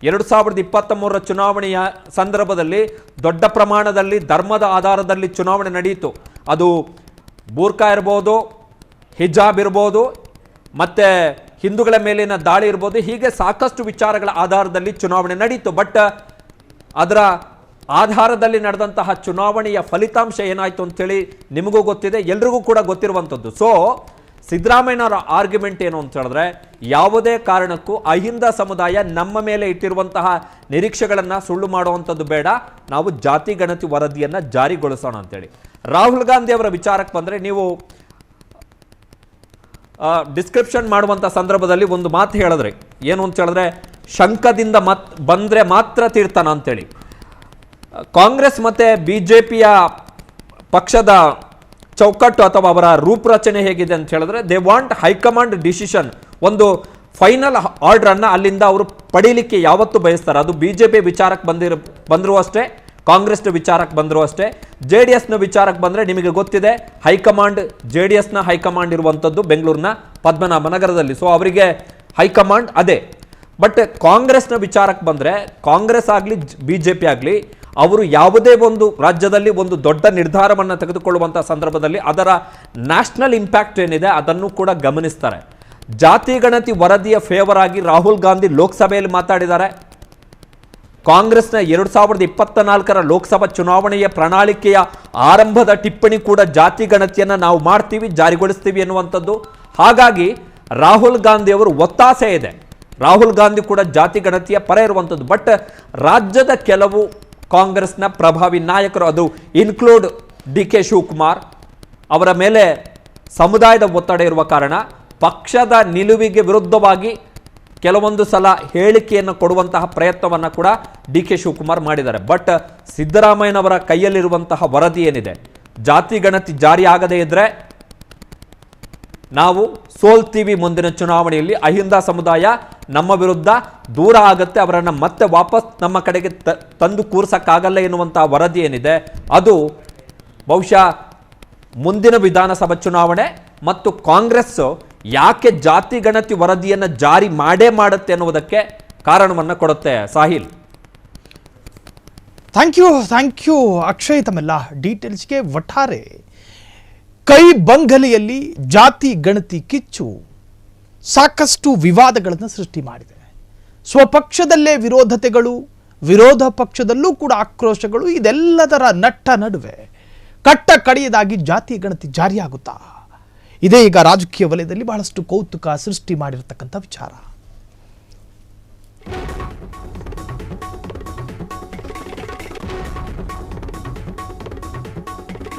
2023ರ ಚುನಾವಣೆಯ ಸಂದರ್ಭದಲ್ಲಿ ದೊಡ್ಡ ಪ್ರಮಾಣದಲ್ಲಿ ಧರ್ಮದ ಆಧಾರದಲ್ಲಿ ಚುನಾವಣೆ ನಡೆಯಿತು. ಅದು ಬೂರ್ಖಾ ಇರ್ಬೋದು, ಹಿಜಾಬ್ ಇರ್ಬೋದು, ಮತ್ತೆ ಹಿಂದೂಗಳ ಮೇಲಿನ ದಾಳಿ ಇರ್ಬೋದು, ಹೀಗೆ ಸಾಕಷ್ಟು ವಿಚಾರಗಳ ಆಧಾರದಲ್ಲಿ ಚುನಾವಣೆ ನಡೆಯಿತು. ಬಟ್ ಅದರ ಆಧಾರದಲ್ಲಿ ನಡೆದಂತಹ ಚುನಾವಣೆಯ ಫಲಿತಾಂಶ ಏನಾಯಿತು ಅಂತೇಳಿ ನಿಮಗೂ ಗೊತ್ತಿದೆ, ಎಲ್ರಿಗೂ ಕೂಡ ಗೊತ್ತಿರುವಂಥದ್ದು. ಸೊ ಸಿದ್ದರಾಮಯ್ಯನವರ ಆರ್ಗ್ಯುಮೆಂಟ್ ಏನು ಅಂತ ಹೇಳಿದ್ರೆ, ಯಾವುದೇ ಕಾರಣಕ್ಕೂ ಅಹಿಂದ ಸಮುದಾಯ ನಮ್ಮ ಮೇಲೆ ಇಟ್ಟಿರುವಂತಹ ನಿರೀಕ್ಷೆಗಳನ್ನ ಸುಳ್ಳು ಮಾಡುವಂಥದ್ದು ಬೇಡ, ನಾವು ಜಾತಿ ಗಣತಿ ವರದಿಯನ್ನ ಜಾರಿಗೊಳಿಸೋಣ ಅಂತೇಳಿ. ರಾಹುಲ್ ಗಾಂಧಿ ಅವರ ವಿಚಾರಕ್ಕೆ ಬಂದ್ರೆ, ನೀವು ಡಿಸ್ಕ್ರಿಪ್ಷನ್ ಮಾಡುವಂಥ ಸಂದರ್ಭದಲ್ಲಿ ಒಂದು ಮಾತು ಹೇಳಿದ್ರಿ, ಏನು ಅಂತ ಹೇಳಿದ್ರೆ, ಶಂಕದಿಂದ ಬಂದ್ರೆ ಮಾತ್ರ ತೀರ್ತಾನ ಅಂತೇಳಿ. ಕಾಂಗ್ರೆಸ್ ಮತ್ತೆ ಬಿಜೆಪಿಯ ಪಕ್ಷದ ಚೌಕಟ್ಟು ಅಥವಾ ಅವರ ರೂಪರಚನೆ ಹೇಗಿದೆ ಅಂತ ಹೇಳಿದ್ರೆ, ದೇ ವಾಂಟ್ ಹೈಕಮಾಂಡ್ ಡಿಸಿಷನ್, ಒಂದು ಫೈನಲ್ ಆರ್ಡರ್ ಅನ್ನ ಅಲ್ಲಿಂದ ಅವರು ಪಡೀಲಿಕ್ಕೆ ಯಾವತ್ತೂ ಬಯಸ್ತಾರೆ. ಅದು ಬಿಜೆಪಿ ವಿಚಾರಕ್ಕೆ ಬಂದರೂ ಅಷ್ಟೇ, ಕಾಂಗ್ರೆಸ್ನ ವಿಚಾರಕ್ಕೆ ಬಂದರೂ ಅಷ್ಟೇ. JDSನ ವಿಚಾರಕ್ಕೆ ಬಂದರೆ ನಿಮಗೆ ಗೊತ್ತಿದೆ, ಹೈಕಮಾಂಡ್ JDSನ ಹೈಕಮಾಂಡ್ ಇರುವಂಥದ್ದು ಬೆಂಗಳೂರಿನ ಪದ್ಮನಾಭನಗರದಲ್ಲಿ. ಸೊ ಅವರಿಗೆ ಹೈಕಮಾಂಡ್ ಅದೇ. ಬಟ್ ಕಾಂಗ್ರೆಸ್ನ ವಿಚಾರಕ್ಕೆ ಬಂದರೆ, ಕಾಂಗ್ರೆಸ್ ಆಗಲಿ ಬಿಜೆಪಿ ಆಗಲಿ, ಅವರು ಯಾವುದೇ ಒಂದು ರಾಜ್ಯದಲ್ಲಿ ಒಂದು ದೊಡ್ಡ ನಿರ್ಧಾರವನ್ನು ತೆಗೆದುಕೊಳ್ಳುವಂಥ ಸಂದರ್ಭದಲ್ಲಿ ಅದರ ನ್ಯಾಷನಲ್ ಇಂಪ್ಯಾಕ್ಟ್ ಏನಿದೆ ಅದನ್ನು ಕೂಡ ಗಮನಿಸ್ತಾರೆ. ಜಾತಿ ಗಣತಿ ವರದಿಯ ಫೇವರ್ ಆಗಿ ರಾಹುಲ್ ಗಾಂಧಿ ಲೋಕಸಭೆಯಲ್ಲಿ ಮಾತಾಡಿದ್ದಾರೆ. ಕಾಂಗ್ರೆಸ್ನ 2024ರ ಲೋಕಸಭಾ ಚುನಾವಣೆಯ ಪ್ರಣಾಳಿಕೆಯ ಆರಂಭದ ಟಿಪ್ಪಣಿ ಕೂಡ ಜಾತಿ ಗಣತಿಯನ್ನು ನಾವು ಮಾಡ್ತೀವಿ, ಜಾರಿಗೊಳಿಸ್ತೀವಿ ಎನ್ನುವಂಥದ್ದು. ಹಾಗಾಗಿ ರಾಹುಲ್ ಗಾಂಧಿ ಅವರು ಒತ್ತಾಸೆ ಇದೆ, ರಾಹುಲ್ ಗಾಂಧಿ ಕೂಡ ಜಾತಿ ಗಣತಿಯ ಪರ ಇರುವಂಥದ್ದು. ಬಟ್ ರಾಜ್ಯದ ಕೆಲವು ಕಾಂಗ್ರೆಸ್ನ ಪ್ರಭಾವಿ ನಾಯಕರು, ಅದು ಇನ್ಕ್ಲೂಡ್ DK ಶಿವಕುಮಾರ್ ಅವರ ಮೇಲೆ ಸಮುದಾಯದ ಒತ್ತಡ ಇರುವ ಕಾರಣ ಪಕ್ಷದ ನಿಲುವಿಗೆ ವಿರುದ್ಧವಾಗಿ ಕೆಲವೊಂದು ಸಲ ಹೇಳಿಕೆಯನ್ನು ಕೊಡುವಂತಹ ಪ್ರಯತ್ನವನ್ನು ಕೂಡ DK ಶಿವಕುಮಾರ್ ಮಾಡಿದ್ದಾರೆ. ಬಟ್ ಸಿದ್ದರಾಮಯ್ಯನವರ ಕೈಯಲ್ಲಿರುವಂತಹ ವರದಿ ಏನಿದೆ, ಜಾತಿ ಗಣತಿ ಜಾರಿ ಆಗದೇ ಇದ್ರೆ ನಾವು ಸೋಲ್ತೀವಿ, ಮುಂದಿನ ಚುನಾವಣೆಯಲ್ಲಿ ಅಹಿಂದ ಸಮುದಾಯ ನಮ್ಮ ವಿರುದ್ಧ ದೂರ ಆಗುತ್ತೆ, ಅವರನ್ನು ಮತ್ತೆ ವಾಪಸ್ ನಮ್ಮ ಕಡೆಗೆ ತಂದು ಕೂರ್ಸಕ್ಕಾಗಲ್ಲ ಎನ್ನುವಂತಹ ವರದಿ ಏನಿದೆ, ಅದು ಬಹುಶಃ ಮುಂದಿನ ವಿಧಾನಸಭಾ ಚುನಾವಣೆ ಮತ್ತು ಕಾಂಗ್ರೆಸ್ ಯಾಕೆ ಜಾತಿ ಗಣತಿ ವರದಿಯನ್ನು ಜಾರಿ ಮಾಡೇ ಮಾಡುತ್ತೆ ಅನ್ನುವುದಕ್ಕೆ ಕಾರಣವನ್ನು ಕೊಡುತ್ತೆ. ಸಾಹಿಲ್, ಥ್ಯಾಂಕ್ ಯು ಅಕ್ಷಯ್, ತಮ್ಮೆಲ್ಲ ಡೀಟೇಲ್ಸ್ಗೆ. ಒಟ್ಟಾರೆ ಕೈ ಬಂಗಲೆಯಲ್ಲಿ ಜಾತಿ ಗಣತಿ ಕಿಚ್ಚು ಸಾಕಷ್ಟು ವಿವಾದಗಳನ್ನು ಸೃಷ್ಟಿ ಮಾಡಿದೆ. ಸ್ವಪಕ್ಷದಲ್ಲೇ ವಿರೋಧತೆಗಳು, ವಿರೋಧ ಪಕ್ಷದಲ್ಲೂ ಕೂಡ ಆಕ್ರೋಶಗಳು, ಇದೆಲ್ಲದರ ನಟ್ಟ ನಡುವೆ ಕಟ್ಟ ಕಡೆಯದಾಗಿ ಜಾತಿ ಗಣತಿ ಜಾರಿಯಾಗುತ್ತಾ ಇದೇ ಈಗ ರಾಜಕೀಯ ವಲಯದಲ್ಲಿ ಬಹಳಷ್ಟು ಕೌತುಕ ಸೃಷ್ಟಿ ಮಾಡಿರತಕ್ಕಂಥ ವಿಚಾರ.